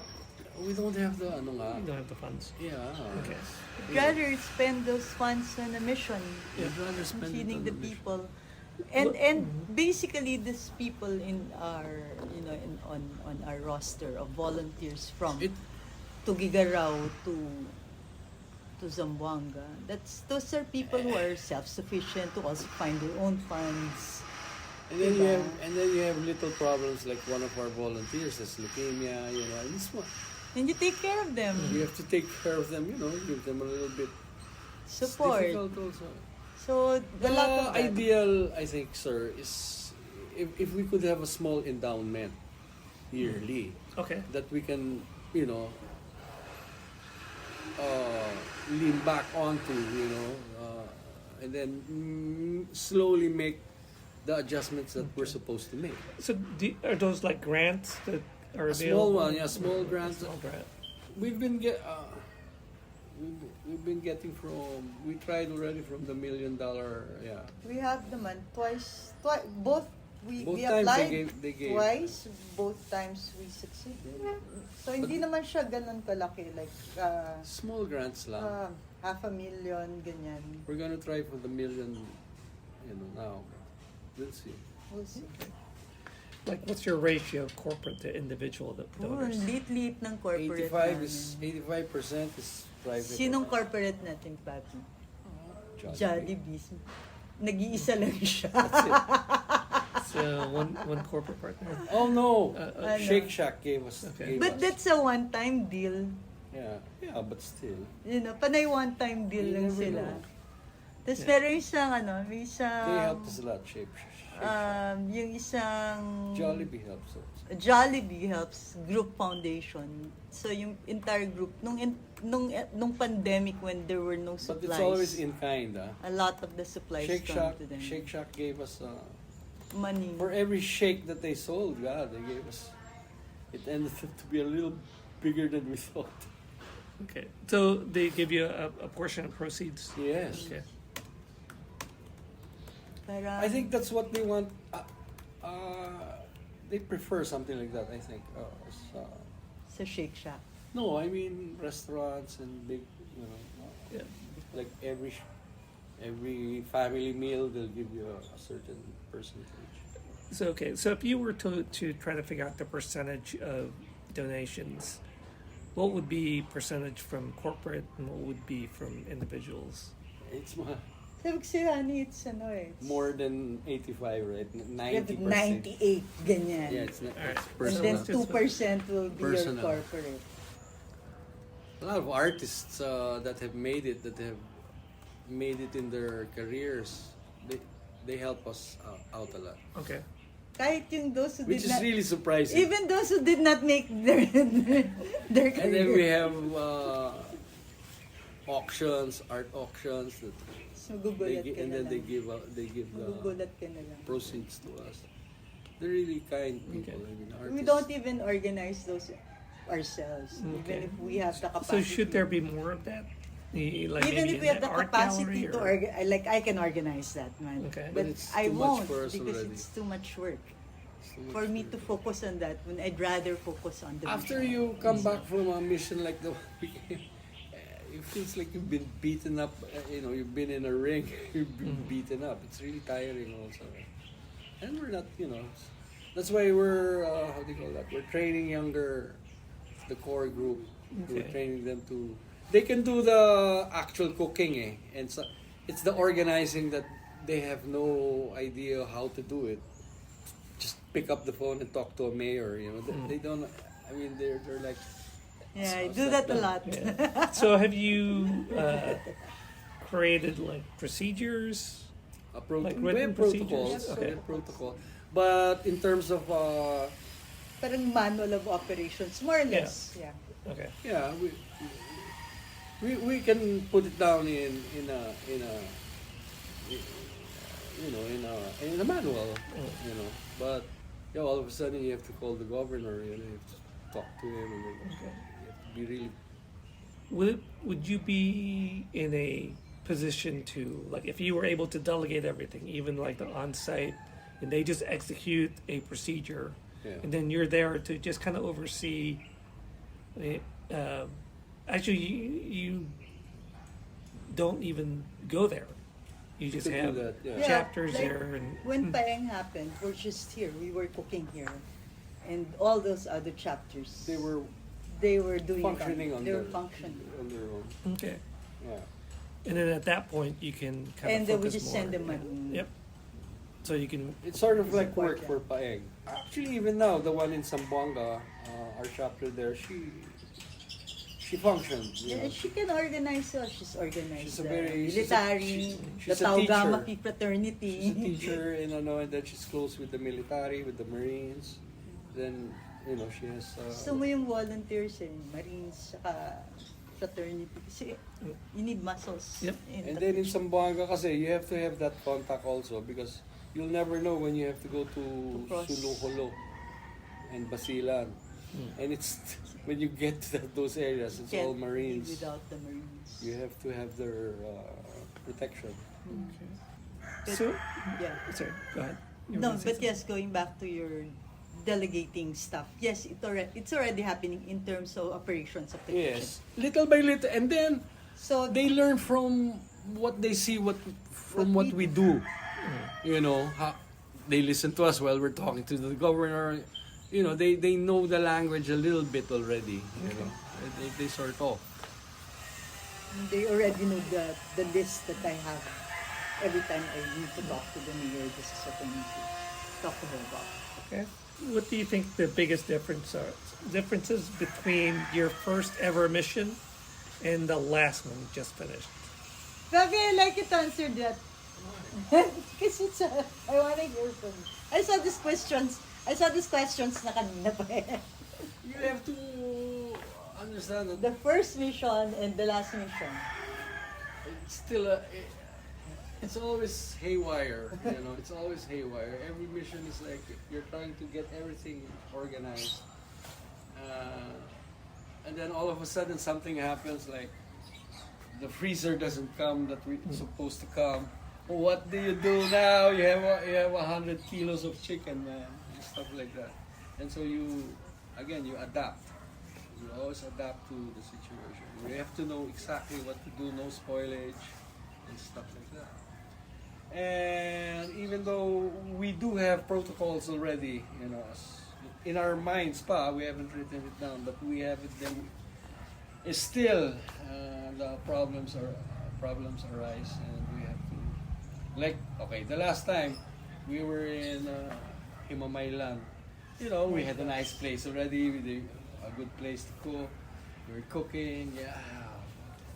B: we don't have the ano nga.
A: you don't have the funds.
B: Yeah.
A: Okay.
C: I'd rather spend those funds on a mission,
B: I'd rather spend it
C: feeding
B: on
C: the
B: the mission.
C: people, and basically these people in our on our roster of volunteers from
B: It-
C: Tuguegarao to Zamboanga. Those are people who are self-sufficient, who also find their own funds.
B: And then you have little problems like one of our volunteers has leukemia, you know, and it's
C: And you take care of them.
B: you have to take care of them, you know, give them a little bit.
C: Support.
B: It's difficult also.
C: So the lot of that.
B: Ideal, I think, sir, is if we could have a small endowment yearly
A: Okay.
B: that we can, you know, lean back onto, you know, and then slowly make the adjustments that we're supposed to make.
A: So are those like grants that are
B: A small
A: available?
B: one, yeah, small grants.
A: Small grant.
B: We've been getting from. We tried already from the $1 million. Yeah.
C: We have naman twice, both we
B: Both
C: we
B: times
C: applied
B: they gave.
C: twice, both times we succeeded. So hindi naman siya ganun kalaki, like
B: Small grants lang.
C: $500,000 ganyan.
B: We're gonna try for the $1 million. You know now. We'll see.
C: We'll see.
A: Like, what's your ratio, corporate to individual donors?
C: Liit-liit ng corporate
B: 85% is private.
C: Sinong corporate natin, Papi?
B: Jollibee.
C: Jollibee. Nag-iisa lang siya.
B: That's it.
A: So one corporate partner.
B: Oh no!
A: Ano?
B: Shake Shack gave us.
A: Okay.
B: Gave
C: But
B: us.
C: that's a one-time deal.
B: Yeah, but still.
C: You know, panay one-time deal
B: You
C: lang
B: never
C: sila.
B: know.
C: Tapos
A: Yeah.
C: meron isang may isang
B: They helped us a lot. Shake Shack.
C: yung isang
B: Jollibee helps us.
C: Jollibee helps group foundation. So yung entire group nung pandemic when there were no
B: But
C: supplies.
B: it's always in kind.
C: A lot of the supplies
B: Shake
C: come
B: Shack.
C: to them.
B: Shake Shack gave us
C: Money.
B: for every shake that they sold. God, they gave us. It ended up to be a little bigger than we thought.
A: Okay. So they give you a portion of proceeds.
B: Yes.
A: Okay.
C: Para,
B: I think that's what they want. They prefer something like that. I think.
C: sa Shake Shack.
B: No, I mean restaurants and big, you know,
A: Yeah.
B: like every family meal they'll give you a certain percentage.
A: So okay. So if you were to try to figure out the percentage of donations, what would be percentage from corporate and what would be from individuals?
B: It's
C: Sabi ko si Honey, it's it's
B: more than 85, right? 90%.
C: 98, ganyan.
B: Yeah, it's not.
A: Alright.
B: It's
C: And
B: personal.
C: then 2% will be
B: Personal.
C: your corporate.
B: A lot of artists that have made it in their careers, they help us out a lot,
A: Okay.
C: Kahit yung those who
B: which
C: did
B: is
C: not,
B: really surprising.
C: even those who did not make their
B: And
C: career.
B: then we have auctions, art auctions that
C: So gugulat ka
B: and
C: na
B: then they
C: lang.
B: give the
C: Magugulat ka na lang.
B: proceeds to us. They're really kind people.
A: Okay.
B: I mean,
C: We
B: artists.
C: don't even organize those ourselves,
A: Okay.
C: even if we have the
A: So
C: capacity.
A: should there be more of that? Like
C: Even
A: maybe
C: if we
A: in
C: have the
A: art
C: capacity
A: gallery
C: to
A: or-
C: like I can organize that, man.
A: Okay.
C: But
B: But it's
C: I
B: too
C: won't
B: much for us
C: because
B: already.
C: it's too much work
B: So much
C: for me to
B: fun.
C: focus on that when I'd rather focus on the
B: After
C: mission.
B: you come back from a mission like the one we came, it feels like you've been beaten up. You've been in a ring. You've been beaten up. It's really tiring also. And we're not, That's why we're how do you call that? We're training the core group. We're
A: Okay.
B: training them to. They can do the actual cooking, and so it's the organizing that they have no idea how to do it. Just pick up the phone and talk to a mayor. They don't. I mean, they're like.
C: Yeah, I
B: "How's
C: do that a
B: done?"
C: lot.
A: Yeah. So have you created like procedures? Like
B: We
A: written
B: have protocols.
A: procedures?
B: We
A: Okay.
B: have protocol. But in terms of
C: Parang manual of operations, more or less. Yeah.
A: Okay.
B: yeah, we can put it down in a in a manual, But all of a sudden you have to call the governor. You have to talk to him, and then
A: Okay.
B: you have to be really.
A: Would you be in a position to, like, if you were able to delegate everything, even like the on-site, and they just execute a procedure,
B: Yeah.
A: and then you're there to just kind of oversee? Actually, you don't even go there. You just
B: could do
A: have
B: that, yeah.
C: Yeah,
A: chapters
C: like,
A: there, and
C: When Paeng happened, we're just here. We were cooking here, and all those other chapters.
B: They were
C: They were doing
B: functioning
C: it.
B: on
C: They
B: their
C: were functioning,
B: on their own.
A: okay.
B: Yeah.
A: And then at that point, you can kind
C: and
A: of
C: then
A: focus
C: we just
A: more.
C: send them
A: Yeah.
C: money.
A: Yep. So you can.
B: It's sort of like
C: Support
B: work for Paeng. Actually, even now, the one in Zamboanga, our chapter there, she functions.
C: Yeah, she can organize. She's organized.
B: She's a
C: the
B: very-
C: military,
B: she's
C: the
B: a
C: Tau
B: teacher.
C: Gamma Pi fraternity.
B: She's a teacher, and then she's close with the military, with the Marines. Then, she has.
C: Gusto mo yung volunteers Marines, saka fraternity. Kasi you need muscles.
A: Yep.
B: And then in Zamboanga, kasi you have to have that contact also because you'll never know when you have to go to
C: cross.
B: Sulukolo and Basilan. And it's when you get to those areas, it's all
C: Can't
B: Marines.
C: live without the Marines.
B: You have to have their protection.
C: But-
A: So,
C: yeah.
A: sorry, go ahead. You were
C: No,
A: gonna say
C: but yes, going back to your delegating stuff. Yes, it's already happening in terms of operations of the kitchen.
B: Yes, little by little, and then
C: So
B: they learn from what they see, from what we do. How they listen to us while we're talking to the governor. They know the language a little bit already. They sort of.
C: they already know the list that I have every time I need to talk to the mayor. This is what I need to talk to her about.
A: Okay. What do you think the biggest differences between your first ever mission and the last one you just finished?
C: Gabi, I like you to answer that. Because I want to hear from you. I saw these questions na kanina pa
B: You have to understand that
C: The first mission and the last mission.
B: it's still it's always haywire. It's always haywire. Every mission is like you're trying to get everything organized, and then all of a sudden something happens, like the freezer doesn't come that we're supposed to come. What do you do now? You have 100 kilos of chicken, man, and stuff like that. And so you adapt. You always adapt to the situation. You have to know exactly what to do, no spoilage and stuff like that. And even though we do have protocols already, in our minds, we haven't written it down, but we have it. Then still the problems arise, and we have to the last time we were in Himamaylan, we had a nice place already, with a good place to cook. We were cooking,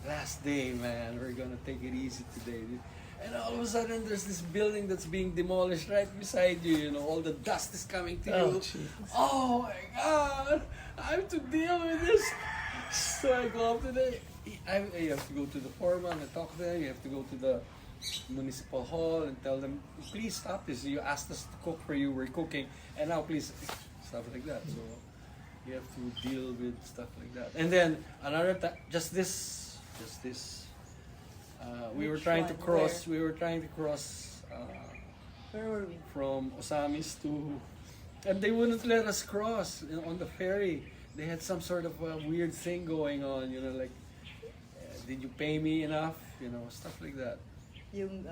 B: last day, man, we're gonna take it easy today. And all of a sudden, there's this building that's being demolished right beside you. All the dust is coming to you.
A: Jesus.
B: Oh my God! I have to deal with this. So I go up to you have to go to the foreman and talk to them. You have to go to the municipal hall and tell them, please stop this. You asked us to cook for you. We're cooking, and now please stuff like that. So you have to deal with stuff like that. And then another time, just this. We were
C: Which
B: trying to
C: one?
B: cross. We were trying to cross
C: Where were we?
B: from Osamis to, and they wouldn't let us cross on the ferry. They had some sort of weird thing going on. Like, did you pay me enough? Stuff like that.
C: yung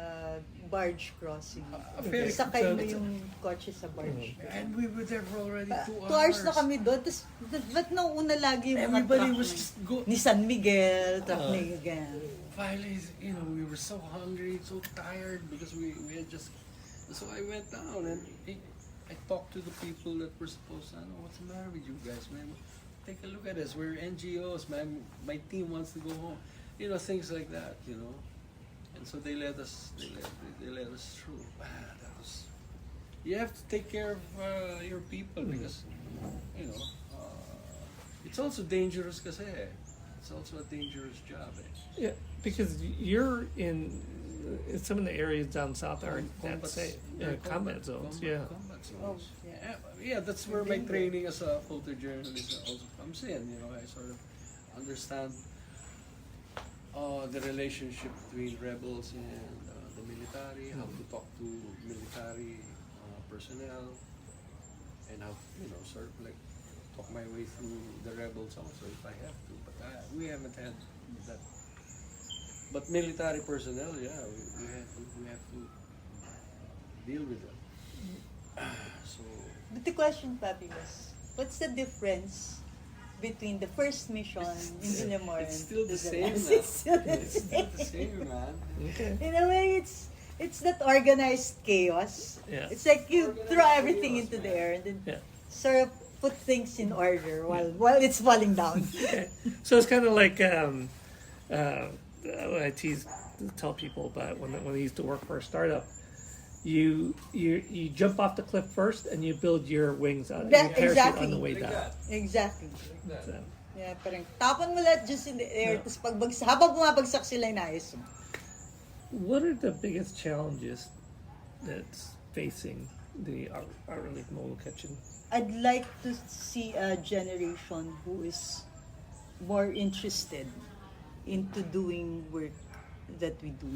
C: barge crossing.
B: Okay.
C: Sakay mo yung kotse sa barge.
B: And we were there for already 2 hours.
C: 2 hours na kami doon. Tapos, ba't nauna lagi yung mga
B: Everybody
C: truck
B: was
C: na-
B: just go.
C: ni San Miguel, truck ni Miguel.
B: Finally, you know, we were so hungry, so tired because we had just. So I went down and I talked to the people that were supposed to. I know what's the matter with you guys, man. Take a look at us. We're NGOs, man. My team wants to go home. You know, things like that. You know, and so they let us. They let us through. That was. You have to take care of your people because, you know, it's also dangerous kasi. It's also a dangerous job.
A: Yeah, because you're in some of the areas down south aren't that safe. Combat zones. Yeah.
B: Combat zones.
C: Oh, yeah.
B: Yeah, that's where my training as a photojournalist also comes in. You know, I sort of understand the relationship between rebels and the military, how to talk to military personnel, and how, you know, sort of like talk my way through the rebels also if I have to. But we haven't had that. But military personnel, yeah, we have to deal with them. So.
C: But the question, Papi, was, what's the difference between the first mission in Villamor and
B: It's still the
C: the
B: same,
C: last?
B: man.
C: It's still the
B: It's still the same, man.
A: Okay.
C: In a way, it's that organized chaos.
A: Yeah.
C: It's like you
B: Organized
C: throw everything
B: chaos,
C: into the
B: man.
C: air and then
A: Yeah.
C: sort of put things in order while it's falling down.
A: Okay. So it's kind of like what I tell people about when I used to work for a startup. You jump off the cliff first and you build your wings out.
C: That-
A: your parachute
C: exactly.
A: on the way
B: Like
A: down.
B: that.
C: Exactly.
B: Like that.
A: So,
C: Yeah, parang tapon mo lahat just in the air,
A: Yeah.
C: tapos habang bumabagsak sila, inaayos mo.
A: what are the biggest challenges that's facing the our relief mobile kitchen?
C: I'd like to see a generation who is more interested into doing work that we do.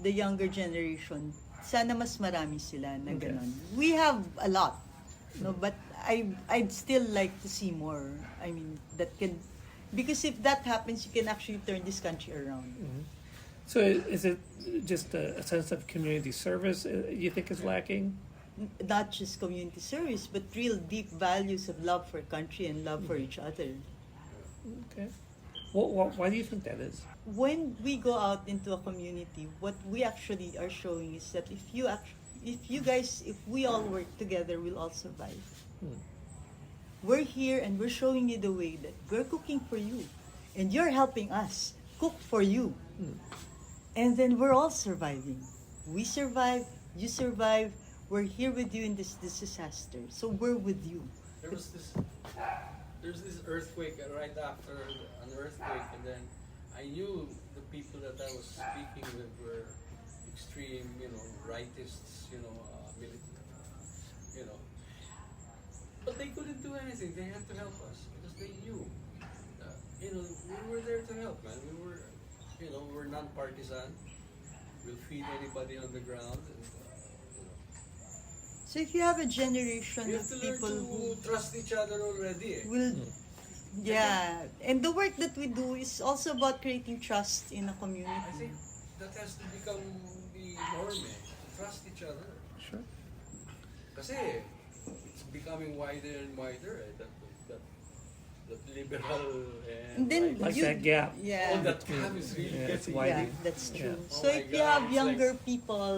C: The younger generation, sana mas marami sila na
A: Okay.
C: ganon. We have a lot, no, but I'd still like to see more. I mean, that can, because if that happens, you can actually turn this country around.
A: So is it just a sense of community service you think is lacking?
C: Not just community service, but real deep values of love for country and love for each other.
A: Okay. Why do you think that is?
C: When we go out into a community, what we actually are showing is that if we all work together, we'll all survive. We're here and we're showing you the way that we're cooking for you, and you're helping us cook for you, and then we're all surviving. We survive, you survive. We're here with you in this disaster, so we're with you.
B: There's this earthquake right after an earthquake, and then I knew the people that I was speaking with were extreme, you know, rightists, you know, you know. But they couldn't do anything. They had to help us because they knew, you know, we were there to help, man. We were, you know, we were non-partisan. We'll feed anybody on the ground, and you know.
C: So if you have a generation
B: We
C: of
B: have to learn
C: people who
B: to trust each other already.
C: will, yeah, and the work that we do is also about creating trust in a community.
B: I think that has to become the norm, eh? Trust each other.
A: Sure.
B: Kasi it's becoming wider and wider, eh? That liberal
C: And then
B: right.
A: Like
C: you-
A: that gap.
C: Yeah.
B: Oh, that gap is really
A: Yeah, it's
B: getting
A: widening.
C: Yeah, that's true.
A: Yeah.
C: So
B: Oh my
C: if you
B: God,
C: have
B: it's
C: younger
B: like-
C: people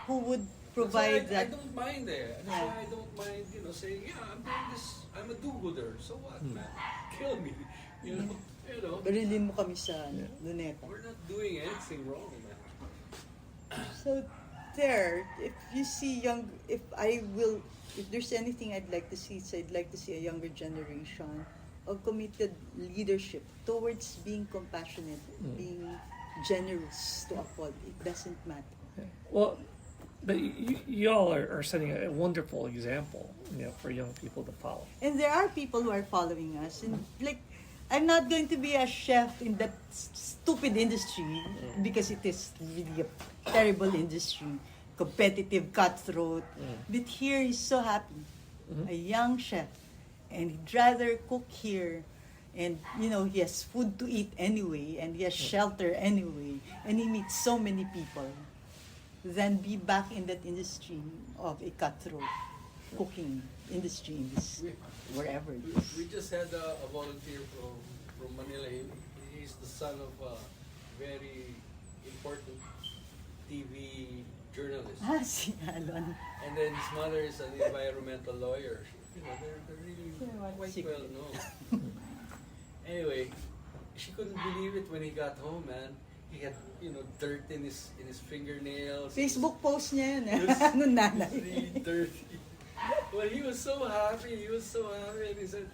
C: who would
B: That's
C: provide
B: why I
C: that,
B: don't mind eh. That's
C: Yeah.
B: why I don't mind, you know, saying, yeah, I'm doing this, I'm a do-gooder. So what, man? Kill me. You know,
C: barilin mo kami sa luneta.
B: we're not doing anything wrong, man.
C: So there, if you see if there's anything I'd like to see, so I'd like to see a younger generation of committed leadership towards being compassionate, being generous to a fault. It doesn't matter.
A: Well, but you all are setting a wonderful example, you know, for young people to follow.
C: And there are people who are following us, and like, I'm not going to be a chef in that stupid industry because it is really a terrible industry, competitive, cutthroat. But here he's so happy, a young chef, and he'd rather cook here And he has food to eat anyway, and he has shelter anyway, and he meets so many people, than be back in that industry of a cutthroat cooking industry in this, wherever it is.
B: We just had a volunteer from Manila. He's the son of a very important TV journalist.
C: Si Alon.
B: And then his mother is an environmental lawyer. They're really quite well known. Anyway, she couldn't believe it when he got home, man. He had, dirt in his fingernails.
C: Facebook post niya yun.
B: It was
C: Nung nanay.
B: really dirty. Well, he was so happy. He was so happy, and he said,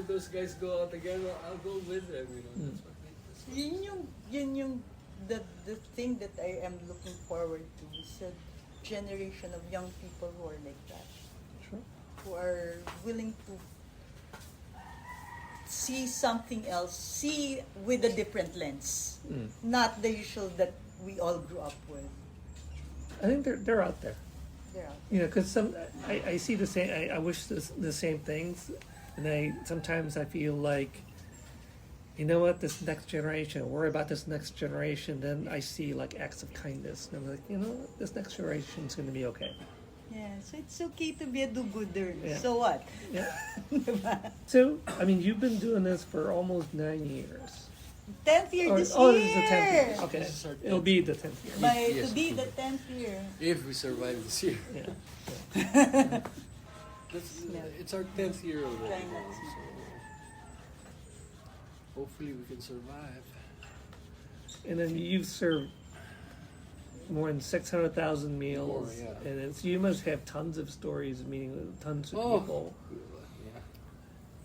B: those guys go out together. I'll go with them. That's what
C: Yun yung the thing that I am looking forward to is a generation of young people who are like that.
A: Sure.
C: Who are willing to see something else, see with a different lens, not the usual that we all grew up with.
A: I think they're out there.
C: They're out.
A: Because I see the same. I wish the same things, and sometimes I feel like, this next generation. Worry about this next generation. Then I see like acts of kindness, and I'm like, this next generation is going to be okay.
C: Yeah, so it's okay to be a do-gooder.
A: Yeah.
C: So what?
A: Yeah. So you've been doing this for almost 9 years.
C: 10th year this
A: This
C: year.
A: is the 10th year. Okay,
B: This is our
A: it'll
B: 10th
A: be the 10th year.
B: Yes.
C: To be the 10th year.
B: If we survive this year.
A: Yeah.
B: It's our 10th year already.
C: Trying not to.
B: So hopefully we can survive.
A: And then you've served more than 600,000 meals.
B: More, yeah.
A: And you must have tons of stories, meeting with tons of people.
B: Yeah.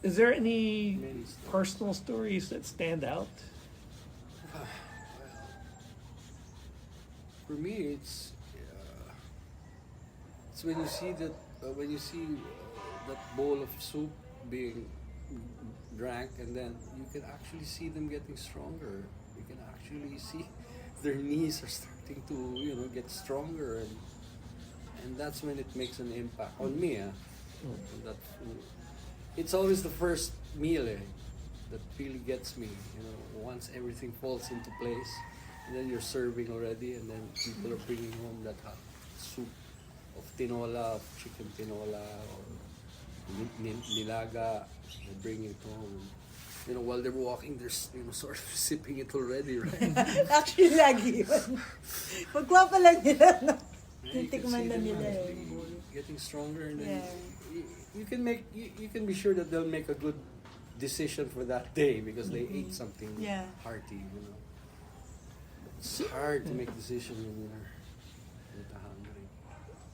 A: Is there any
B: Many stories.
A: personal stories that stand out?
B: Well, for me, it's when you see that that bowl of soup being drank, and then you can actually see them getting stronger. You can actually see their knees are starting to get stronger, and that's when it makes an impact on me. That it's always the first meal that really gets me. Once everything falls into place, and then you're serving already, and then people are bringing home that hot soup of tinola, of chicken tinola, or nilaga. They bring it home. While they're walking, they're sort of sipping it already, right?
C: Actually, lagi yun. Pagkuha pa lang nila, no?
B: Yeah, you can
C: Titikman
B: see
C: na
B: them
C: nila
B: actually getting stronger, and then
C: Yeah.
B: you can be sure that they'll make a good decision for that day because they ate something
C: Yeah.
B: hearty. It's hard to make decisions when you're hungry.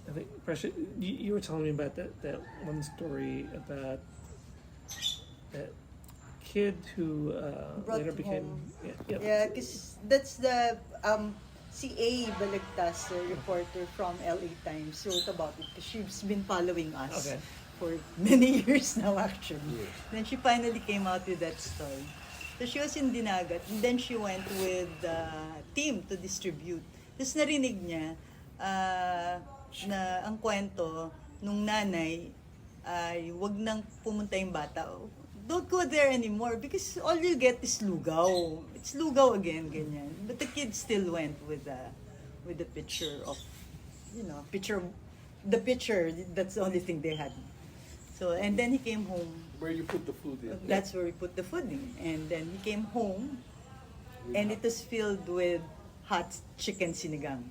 A: I think, Precious, you were telling me about that one story about that kid who
C: Brought
A: later became...
C: home. Yeah, because that's the si A. Balagtas, a reporter from LA Times, wrote about it because she's been following us
A: Okay.
C: for many years now, actually.
B: Yeah.
C: Then she finally came out with that story. So she was in Dinagat, and then she went with the team to distribute. Tapos narinig niya na ang kwento nung nanay ay wag nang pumunta yung bata. Don't go there anymore because all you get is lugaw. It's lugaw again, ganyan. But the kid still went with the picture of, the picture. That's the only thing they had. So, and then he came home.
B: Where you put the food in.
C: That's where we put the food in. And then he came home, and it was filled with hot chicken sinigang.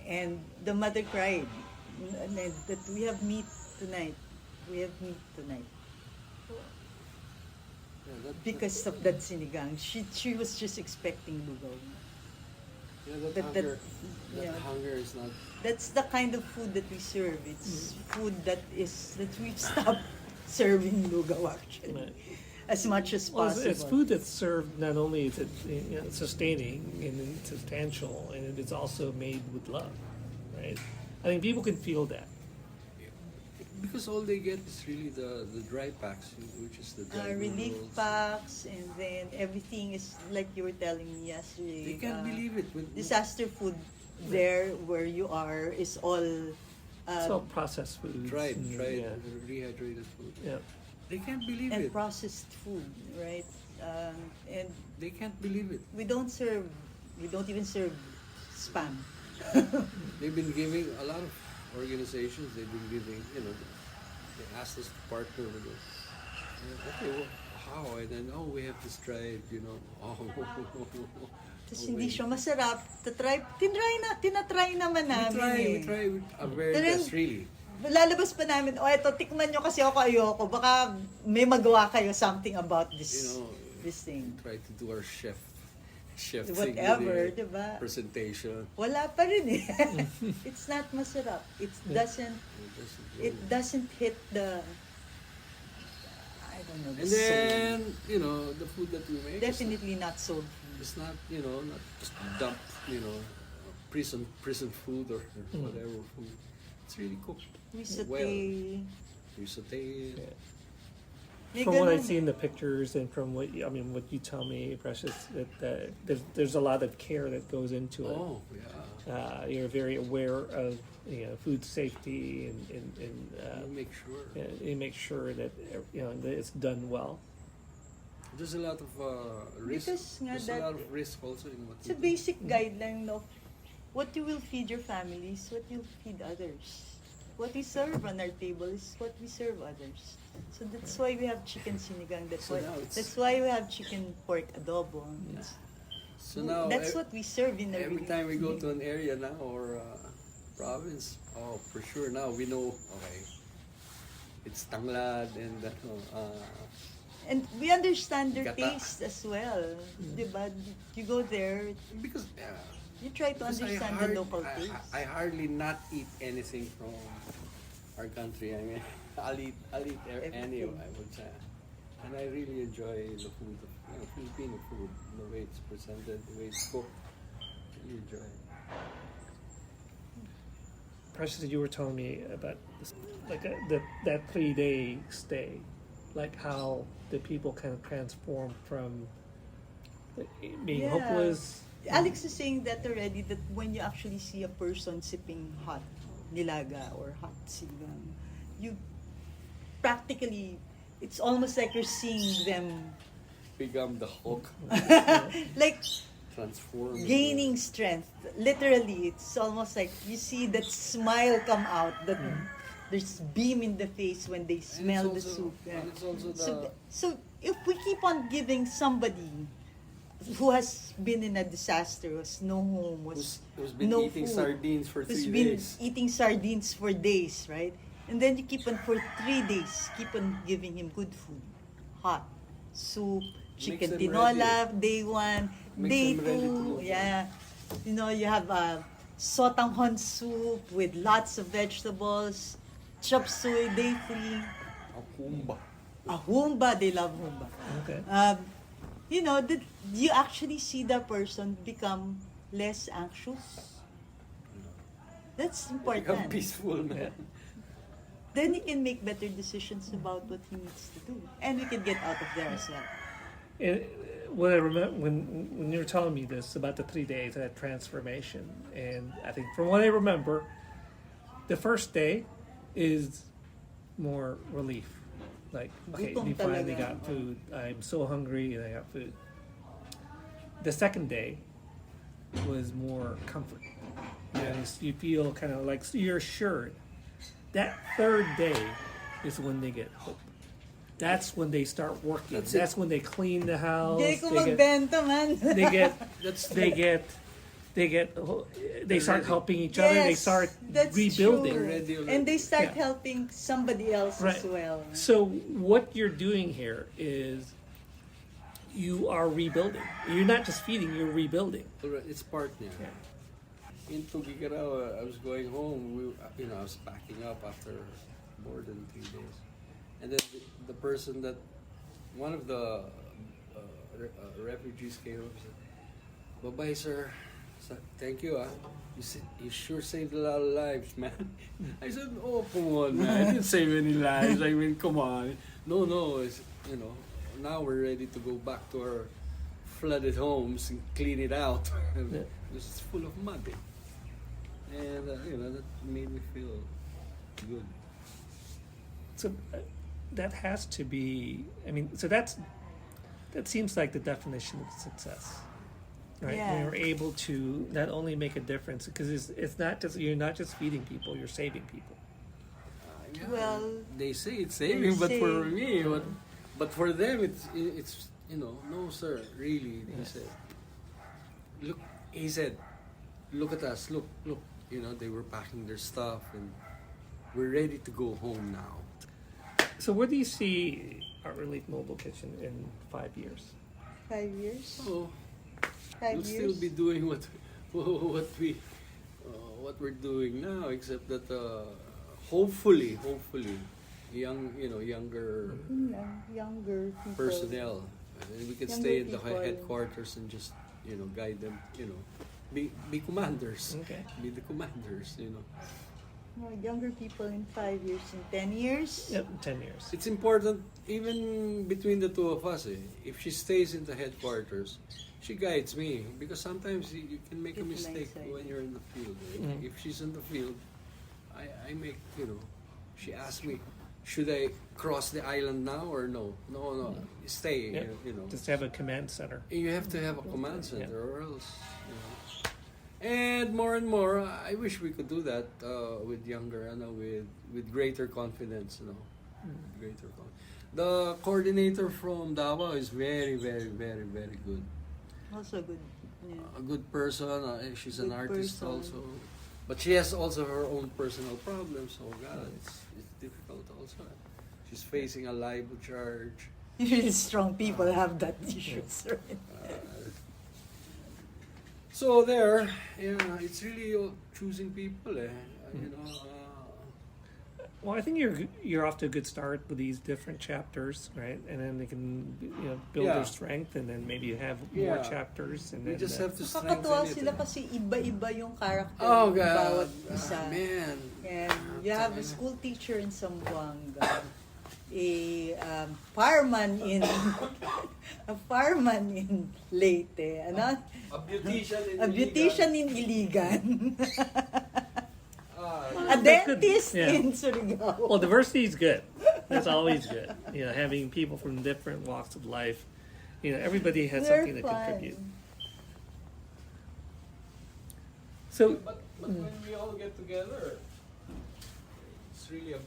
C: And the mother cried that we have meat tonight. We have meat tonight.
B: Yeah,
C: Because of that sinigang. She was just expecting lugaw.
B: that hunger,
C: yeah.
B: hunger is not.
C: That's the kind of food that we serve. It's food that we've stopped serving lugaw actually.
A: Right.
C: As much as
A: Well,
C: possible.
A: it's food that's served not only is it sustaining and substantial, and it's also made with love, right? I think people can feel that.
B: Because all they get is really the dry packs, which is the dry
C: Relief
B: noodles.
C: packs, and then everything is like you were telling me yesterday.
B: They can't believe it.
C: Disaster food there where you are is all
A: It's all processed foods.
B: Dried,
A: and,
B: dried,
A: Yeah.
B: rehydrated food.
A: Yeah.
B: They can't believe
C: and
B: it.
C: processed food, right? And
B: They can't believe it.
C: we don't even serve spam.
B: They've been giving a lot of organizations. They've been giving, they asked us to partner with them. Okay, well, how? And then, we have this tribe, Oh,
C: Tapos hindi siya masarap. Tinatry naman namin
B: we try with awareness, really.
C: Lalabas pa namin, eto, tikman nyo kasi ako ayoko. Baka may magawa kayo something about this thing.
B: Try to do our chef
C: Whatever,
B: thing,
C: diba?
B: presentation.
C: Wala pa rin eh. It's not masarap. It doesn't hit the, I don't know, the
B: And then, the food that we make
C: definitely not soul food.
B: it's not, not just dump, prison food or whatever food. It's really cooked.
C: We saute.
B: Well. We saute.
C: May
A: From what I
C: ganun.
A: see in the pictures and from what you tell me, Precious, that there's a lot of care that goes into it.
B: Oh, yeah.
A: You're very aware of food safety and
B: We'll make sure.
A: you make sure that that it's done well.
B: There's a lot of risk.
C: Because nga
B: There's a
C: that-
B: lot of risk also in what
C: It's a
B: you do.
C: basic guideline of what you will feed your families, what you'll feed others. What we serve on our table is what we serve others. So that's why we have chicken sinigang.
B: So now it's-
C: That's why we have chicken pork adobo.
B: Yeah. So now
C: That's what we serve in
B: every
C: every
B: time we go to an area now or province, for sure now we know, okay, it's tanglad and
C: And we understand their
B: Gata.
C: taste as well. Diba? You go there,
B: because
C: you try to
B: because
C: understand the local taste.
B: I hardly not eat anything from our country. I mean, I'll eat any
C: Everything.
B: I would say, and I really enjoy the food, Filipino food, the way it's presented, the way it's cooked. Really enjoy it.
A: Precious, you were telling me about this, like that 3-day stay, like how the people kind of transform from being
C: Yeah.
A: hopeless.
C: Alex is saying that already, that when you actually see a person sipping hot nilaga or hot sinigang, you practically, it's almost like you're seeing them
B: Become the Hulk,
C: like
B: transform.
C: gaining strength. Literally, it's almost like you see that smile come out, that there's beam in the face when they smell the soup. Yeah.
B: And it's also
C: So if we keep on giving somebody who has been in a disaster, who has no home,
B: who's been
C: no
B: eating
C: food,
B: sardines for
C: who's
B: 3
C: been
B: days.
C: eating sardines for days, right? And then you keep on for 3 days, keep on giving him good food, hot soup, chicken
B: them
C: tinola, day 1,
B: Makes
C: day
B: them ready to
C: 2,
B: go.
C: yeah. You have a sotanghon soup with lots of vegetables, chop suey, day 3,
B: Akumba.
C: a humba, they love humba.
A: Okay.
C: That you actually see the person become less anxious. That's
B: Become
C: important.
B: peaceful, man.
A: Yeah.
C: Then he can make better decisions about what he needs to do, and we can get out of there as well.
A: And what I remember when you were telling me this about the 3 days, that transformation, and I think from what I remember, the first day is more relief. Like, okay,
C: Gutom
A: we finally
C: talaga.
A: got food. I'm so hungry and I got food. The second day was more comfort. You feel kind of like you're assured. That third day is when they get hope. That's when they start working.
B: That's it.
A: That's when they clean the house.
C: Hindi ko
A: They get,
C: magbenta, man.
A: they start helping each other. They start
C: that's
A: rebuilding.
C: true.
B: Already.
C: And they start
A: Yeah.
C: helping somebody else
A: Right.
C: as well.
A: So what you're doing here is you are rebuilding. You're not just feeding, you're rebuilding.
B: It's part niya.
A: Yeah.
B: In Tugigaraw, I was going home. I was packing up after more than 3 days, and then the person that one of the refugees came up and said, "Bye-bye, sir. Thank you. You sure saved a lot of lives, man." I said, "Oh, come on, man. I didn't save any lives. I mean, come on. No. It's, now we're ready to go back to our flooded homes and clean it out.
A: Yeah.
B: This is full of mud." And that made me feel good.
A: So that has to be. I mean, so that seems like the definition of success, right?
C: Yeah.
A: When you're able to not only make a difference, because it's not just you're not just feeding people, you're saving people.
B: Yeah,
C: Well,
B: they say it's saving, but
C: say-
B: for me, but for them, it's no sir, really. He
A: Yes.
B: said, look, he said, look at us, look, they were packing their stuff and we're ready to go home now.
A: So where do you see Art Relief Mobile Kitchen in 5 years?
C: 5 years?
B: So
C: 5
B: we'll
C: years?
B: still be doing what we're doing now, except that hopefully, younger
C: Younger people.
B: personnel. And we can
C: Younger
B: stay in the
C: people.
B: headquarters and just, guide them, be commanders.
A: Okay.
B: Be the commanders,
C: Younger people in 5 years, in 10 years.
A: Yep, 10 years.
B: It's important, even between the two of us, if she stays in the headquarters, she guides me. Because sometimes you can make a
C: It's
B: mistake
C: nice,
B: when you're in the field.
A: Mm.
B: If she's in the field, I make, she asks me, should I cross the island now or no? No, stay,
A: Yep. Just have a command center.
B: You have to have a command center,
A: Yeah.
B: or else, And more and more, I wish we could do that with younger, with greater confidence, greater The coordinator from Davao is very, very, very, very good.
C: Also good. Yeah.
B: A good person. She's an
C: Good
B: artist
C: person.
B: also, but she has also her own personal problems. So God, it's difficult also. She's facing a libel charge.
C: Usually strong people have that issues, right?
B: So there, it's really choosing people,
A: Well, I think you're off to a good start with these different chapters, right? And then they can build
B: Yeah.
A: their strength, and then maybe you have more
B: Yeah.
A: chapters, and
B: We
A: then
B: just have to
C: Nakakatuwa
B: strengthen
C: sila
B: it.
C: kasi iba-iba yung character
B: Oh
C: ng
B: God,
C: bawat isa.
B: man.
C: And you have a school teacher in Zamboanga, a fireman in Leyte,
B: A beautician
C: a beautician in Iligan, a
A: That's good.
C: dentist
A: Yeah.
C: in Surigao.
A: well, diversity is good. That's always good. Having people from different walks of life. Everybody has
C: They're
A: something to
C: fun.
A: contribute. So,
B: But when we all get together, it's really a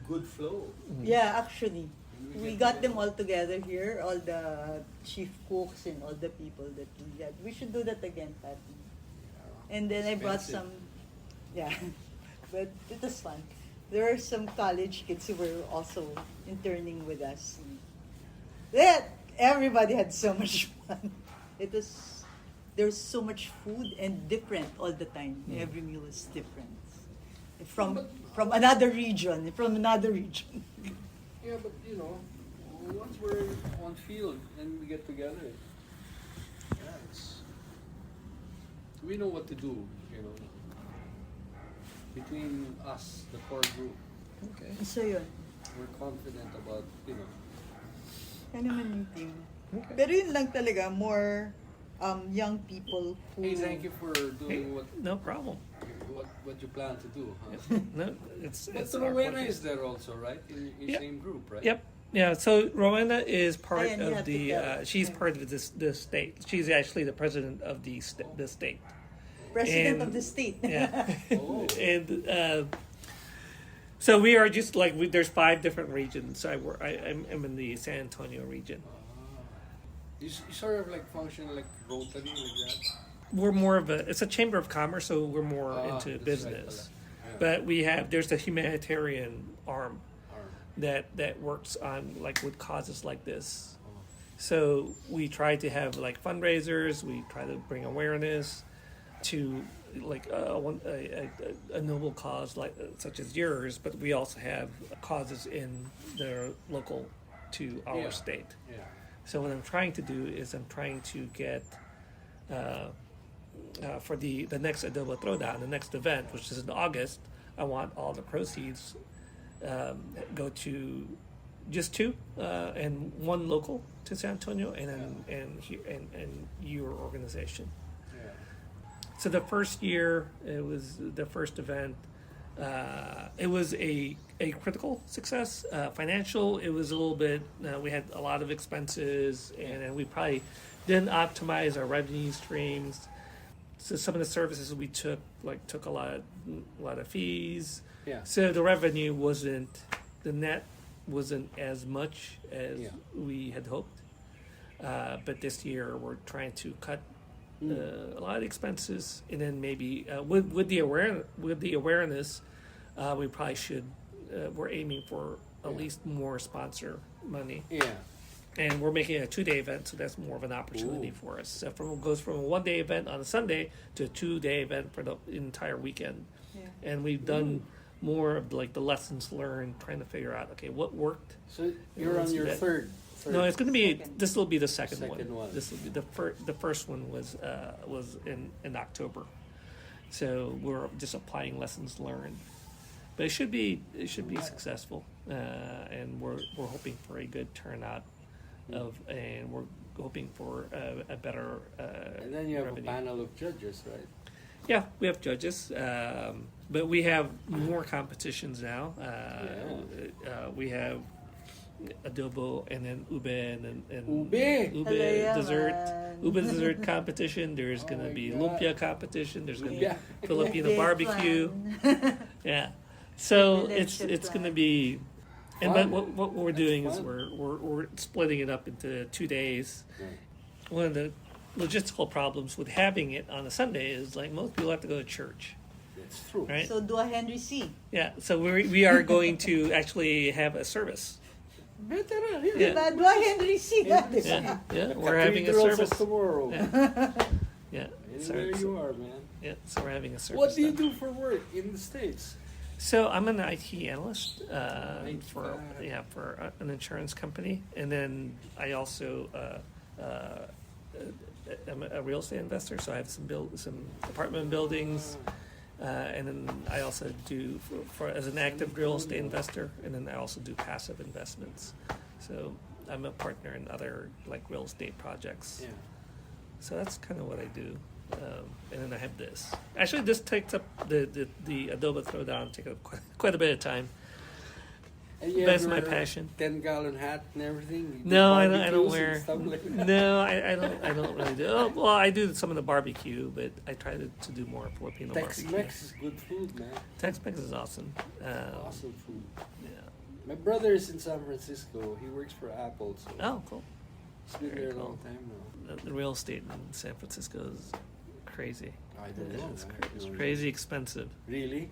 B: good flow.
C: Yeah, actually.
B: When
C: We
B: get
C: got
B: together.
C: them all together here, all the chief cooks and all the people that we had. We should do that again, Patty. And then I brought
B: Expensive.
C: yeah, but it was fun. There are some college kids who were also interning with us. Everybody had so much fun. There's so much food and different all the time. Every meal is different. From another region.
B: Yeah, but once we're on field and we get together, we know what to do. Between us, the core group,
A: okay.
C: So yun.
B: we're confident about
C: Yan naman yung team.
A: Okay.
C: Pero yun lang talaga, more young people who...
B: Hey, thank you for
A: Hey,
B: doing
A: no problem.
B: what you plan to do. Huh?
A: No, it's
B: But
A: our
B: Rowena
A: pleasure.
B: is there also, right? In
A: Yep.
B: same group, right?
A: Yep. Yeah. So Rowena is part
C: Ayan, you
A: of
C: have to
A: the.
C: tell.
A: She's part of the state. She's actually the president of the state.
C: President
A: And-
C: of the state.
A: Yeah.
B: Oh.
A: And so we are just like there's 5 different regions. I'm in the San Antonio region.
B: You sort of like function like Rotary, like that.
A: We're more of it's a chamber of commerce, so we're more into
B: That's
A: business.
B: right,
A: But there's the humanitarian arm
B: Or-
A: that works on with causes like this.
B: oh.
A: So we try to have fundraisers. We try to bring awareness to a noble cause such as yours. But we also have causes in the local to our
B: Yeah.
A: state.
B: Yeah.
A: So what I'm trying to do is I'm trying to get for the next Adobo Throwdown, the next event, which is in August. I want all the proceeds go to just 2 and 1 local to San Antonio, and then and your organization.
B: Yeah.
A: So the first year, it was the first event. It was a critical success. Financial, it was a little bit. We had a lot of expenses, and we probably didn't optimize our revenue streams. So some of the services we took a lot of fees.
B: Yeah.
A: So the revenue the net wasn't as much as
B: Yeah.
A: we had hoped. But this year we're trying to cut a lot of expenses, and then maybe with the awareness, we probably should. We're aiming for at least more sponsor money,
B: Yeah.
A: and we're making a 2-day event, so that's more of an opportunity
B: Ooh.
A: for us. So goes from a 1-day event on a Sunday to a 2-day event for the entire weekend,
C: Yeah.
A: and we've done more of like the lessons learned, trying to figure out what worked.
B: So you're
A: let's
B: on
A: do
B: your
A: that.
B: third.
A: No, it's going to be.
C: Second.
A: This will be the second
B: Second one.
A: This will be the first one was in October, so we're just applying lessons learned. But it should be successful, and we're hoping for a good turnout and we're hoping for a better
B: And then you have
A: revenue.
B: a panel of judges, right?
A: Yeah, we have judges, but we have more competitions now. We have adobo and then ube and
B: Ube!
A: dessert.
C: Halayaman.
A: Ube dessert competition. There's
B: Oh
A: going to
B: my
A: be
B: God.
A: lumpia competition. There's going to
B: Lumpia.
A: be Filipino
C: Big
A: barbecue.
C: plan.
A: Yeah. So
C: Village
A: it's going to
C: plan.
A: be, and but
B: Fun.
A: what we're
B: That's
A: doing is
B: fun.
A: we're splitting it up into 2 days.
B: Right.
A: One of the logistical problems with having it on a Sunday is like most people have to go to church,
B: That's true.
A: right?
C: So do a Henry C.
A: Yeah. So we are going to actually have a service.
B: Better,
A: Yeah.
C: Diba? Do a Henry C.
B: Yeah.
A: Yeah. We're having a
B: Cathedrals of
A: service.
B: tomorrow.
A: Yeah.
B: And
A: So,
B: there you are, man.
A: yeah. So we're having a service.
B: What do you
A: then.
B: do for work in the States?
A: So I'm an IT analyst
B: Right.
A: for an insurance company, and then I also I'm a real estate investor. So I have some apartment buildings, and then I also do for as an active real estate investor, and then I also do passive investments. So I'm a partner in other like real estate projects.
B: Yeah.
A: So that's kind of what I do. And then I have this. Actually, this takes up the adobo throwdown take up quite a bit of time.
B: And you
A: That's
B: have
A: my
B: your
A: passion.
B: 10-gallon hat and everything. You do
A: No, I don't
B: barbecues and
A: wear.
B: stuff like that.
A: No, I don't really do. Oh, well, I do some of the barbecue, but I try to do more Filipino barbecue.
B: Tex-Mex is good food, man.
A: Tex-Mex is awesome.
B: Awesome food.
A: Yeah.
B: My brother is in San Francisco. He works for Apple, so
A: Oh, cool.
B: he's been
A: very
B: there a
A: cool.
B: long time now.
A: The real estate in San Francisco is crazy.
B: I don't know.
A: It's,
B: man.
A: it's
B: You know,
A: crazy expensive.
B: Really?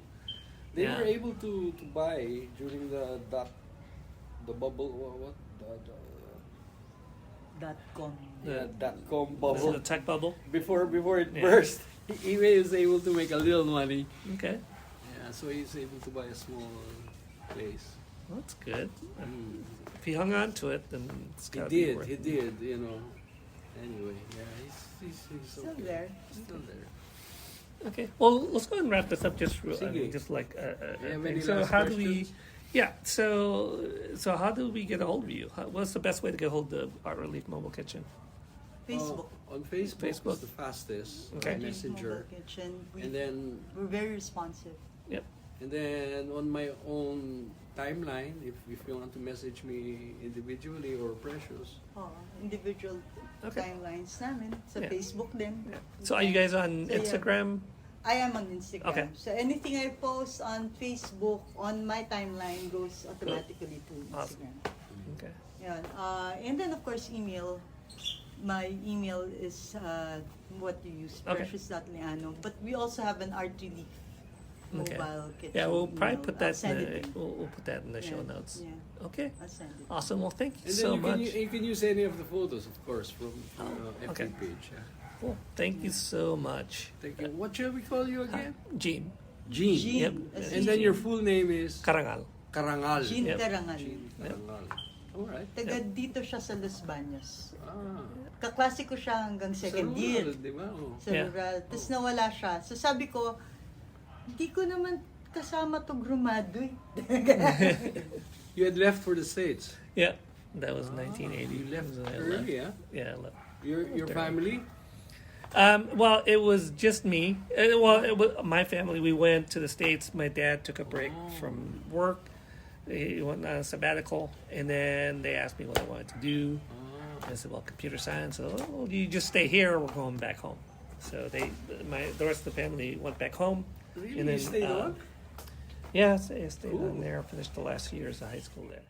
B: They
A: Yeah.
B: were able to buy during the bubble. What?
C: .com.
B: .com
A: Is
B: bubble.
A: it a tech bubble?
B: Before it
A: Yeah.
B: burst, he was able to make a little money.
A: Okay,
B: Yeah, so he's able to buy a small place.
A: well, that's good.
B: Mm.
A: If he hung on to it, then it's
B: He
A: got to be
B: did,
A: worth
B: he
A: it.
B: did, you know. Anyway, yeah, he's
C: Still
B: okay.
C: there.
B: Still there.
A: Okay, well, let's go ahead and wrap this up just real,
B: Sige.
A: just like
B: You have any
A: so
B: last
A: how do we?
B: questions?
A: Yeah, so how do we get a hold of you? What's the best way to get a hold of Art Relief Mobile Kitchen?
C: Facebook.
B: Oh, on Facebook,
A: Facebook.
B: is the fastest.
A: Okay.
B: Messenger.
C: Mobile Kitchen.
B: And then
C: We're very responsive.
A: Yep.
B: And then on my own timeline, if you want to message me individually or Precious.
C: Individual
A: Okay.
C: timelines namin. Sa
A: Yeah.
C: Facebook din.
A: So are you guys on
C: So, yeah.
A: Instagram?
C: I am on Instagram.
A: Okay.
C: So anything I post on Facebook, on my timeline, goes automatically to
A: Awesome.
C: Instagram.
A: Okay.
C: Yan. And then of course email. My email is what you use,
A: Okay.
C: precious.leano. But we also have an Art Relief
A: Okay.
C: mobile kitchen.
A: Yeah, we'll probably
C: email.
A: put
C: I'll
A: that
C: send
A: in
C: it
A: the,
C: in.
A: we'll put that in the show
C: Yeah,
A: notes.
C: Yeah,
A: Okay.
C: I'll send it.
A: Awesome. Well, thank you
B: And then
A: so
B: you can,
A: much.
B: you can use any of the photos, of course, from FB
A: okay.
B: page. Yeah.
A: Cool. Thank you so much.
B: Thank you. What shall we call you again?
A: Jean
B: Jean.
C: Jean.
A: Yep.
B: And then your full name is
A: Karangal.
B: Karangal.
C: Jean
A: Yep.
C: Karangal.
B: Jean Karangal. Alright.
C: Taga dito siya sa Los Baños.
B: Ah.
C: Kaklase ko siya hanggang second
B: Sa
C: year.
B: rural, di ba? Oh.
C: Sa
A: Yeah.
C: rural. Tapos nawala siya. So sabi ko, hindi ko naman kasama to grumado eh.
B: You had left for the States.
A: Yeah, that was 1980.
B: You left
A: So I
B: early, huh?
A: Yeah, I left.
B: Your
A: Left early.
B: family?
A: Well, it was just me. Well, it was my family. We went to the States. My dad took a break from work. He went on a sabbatical, and then they asked me what I wanted to do. I said, "Well, computer science." So, well, you just stay here. Or we're going back home. So the rest of the family went back home.
B: Really?
A: And then,
B: You stayed on?
A: Yeah, I stayed on there. Finished the last few years of high school there.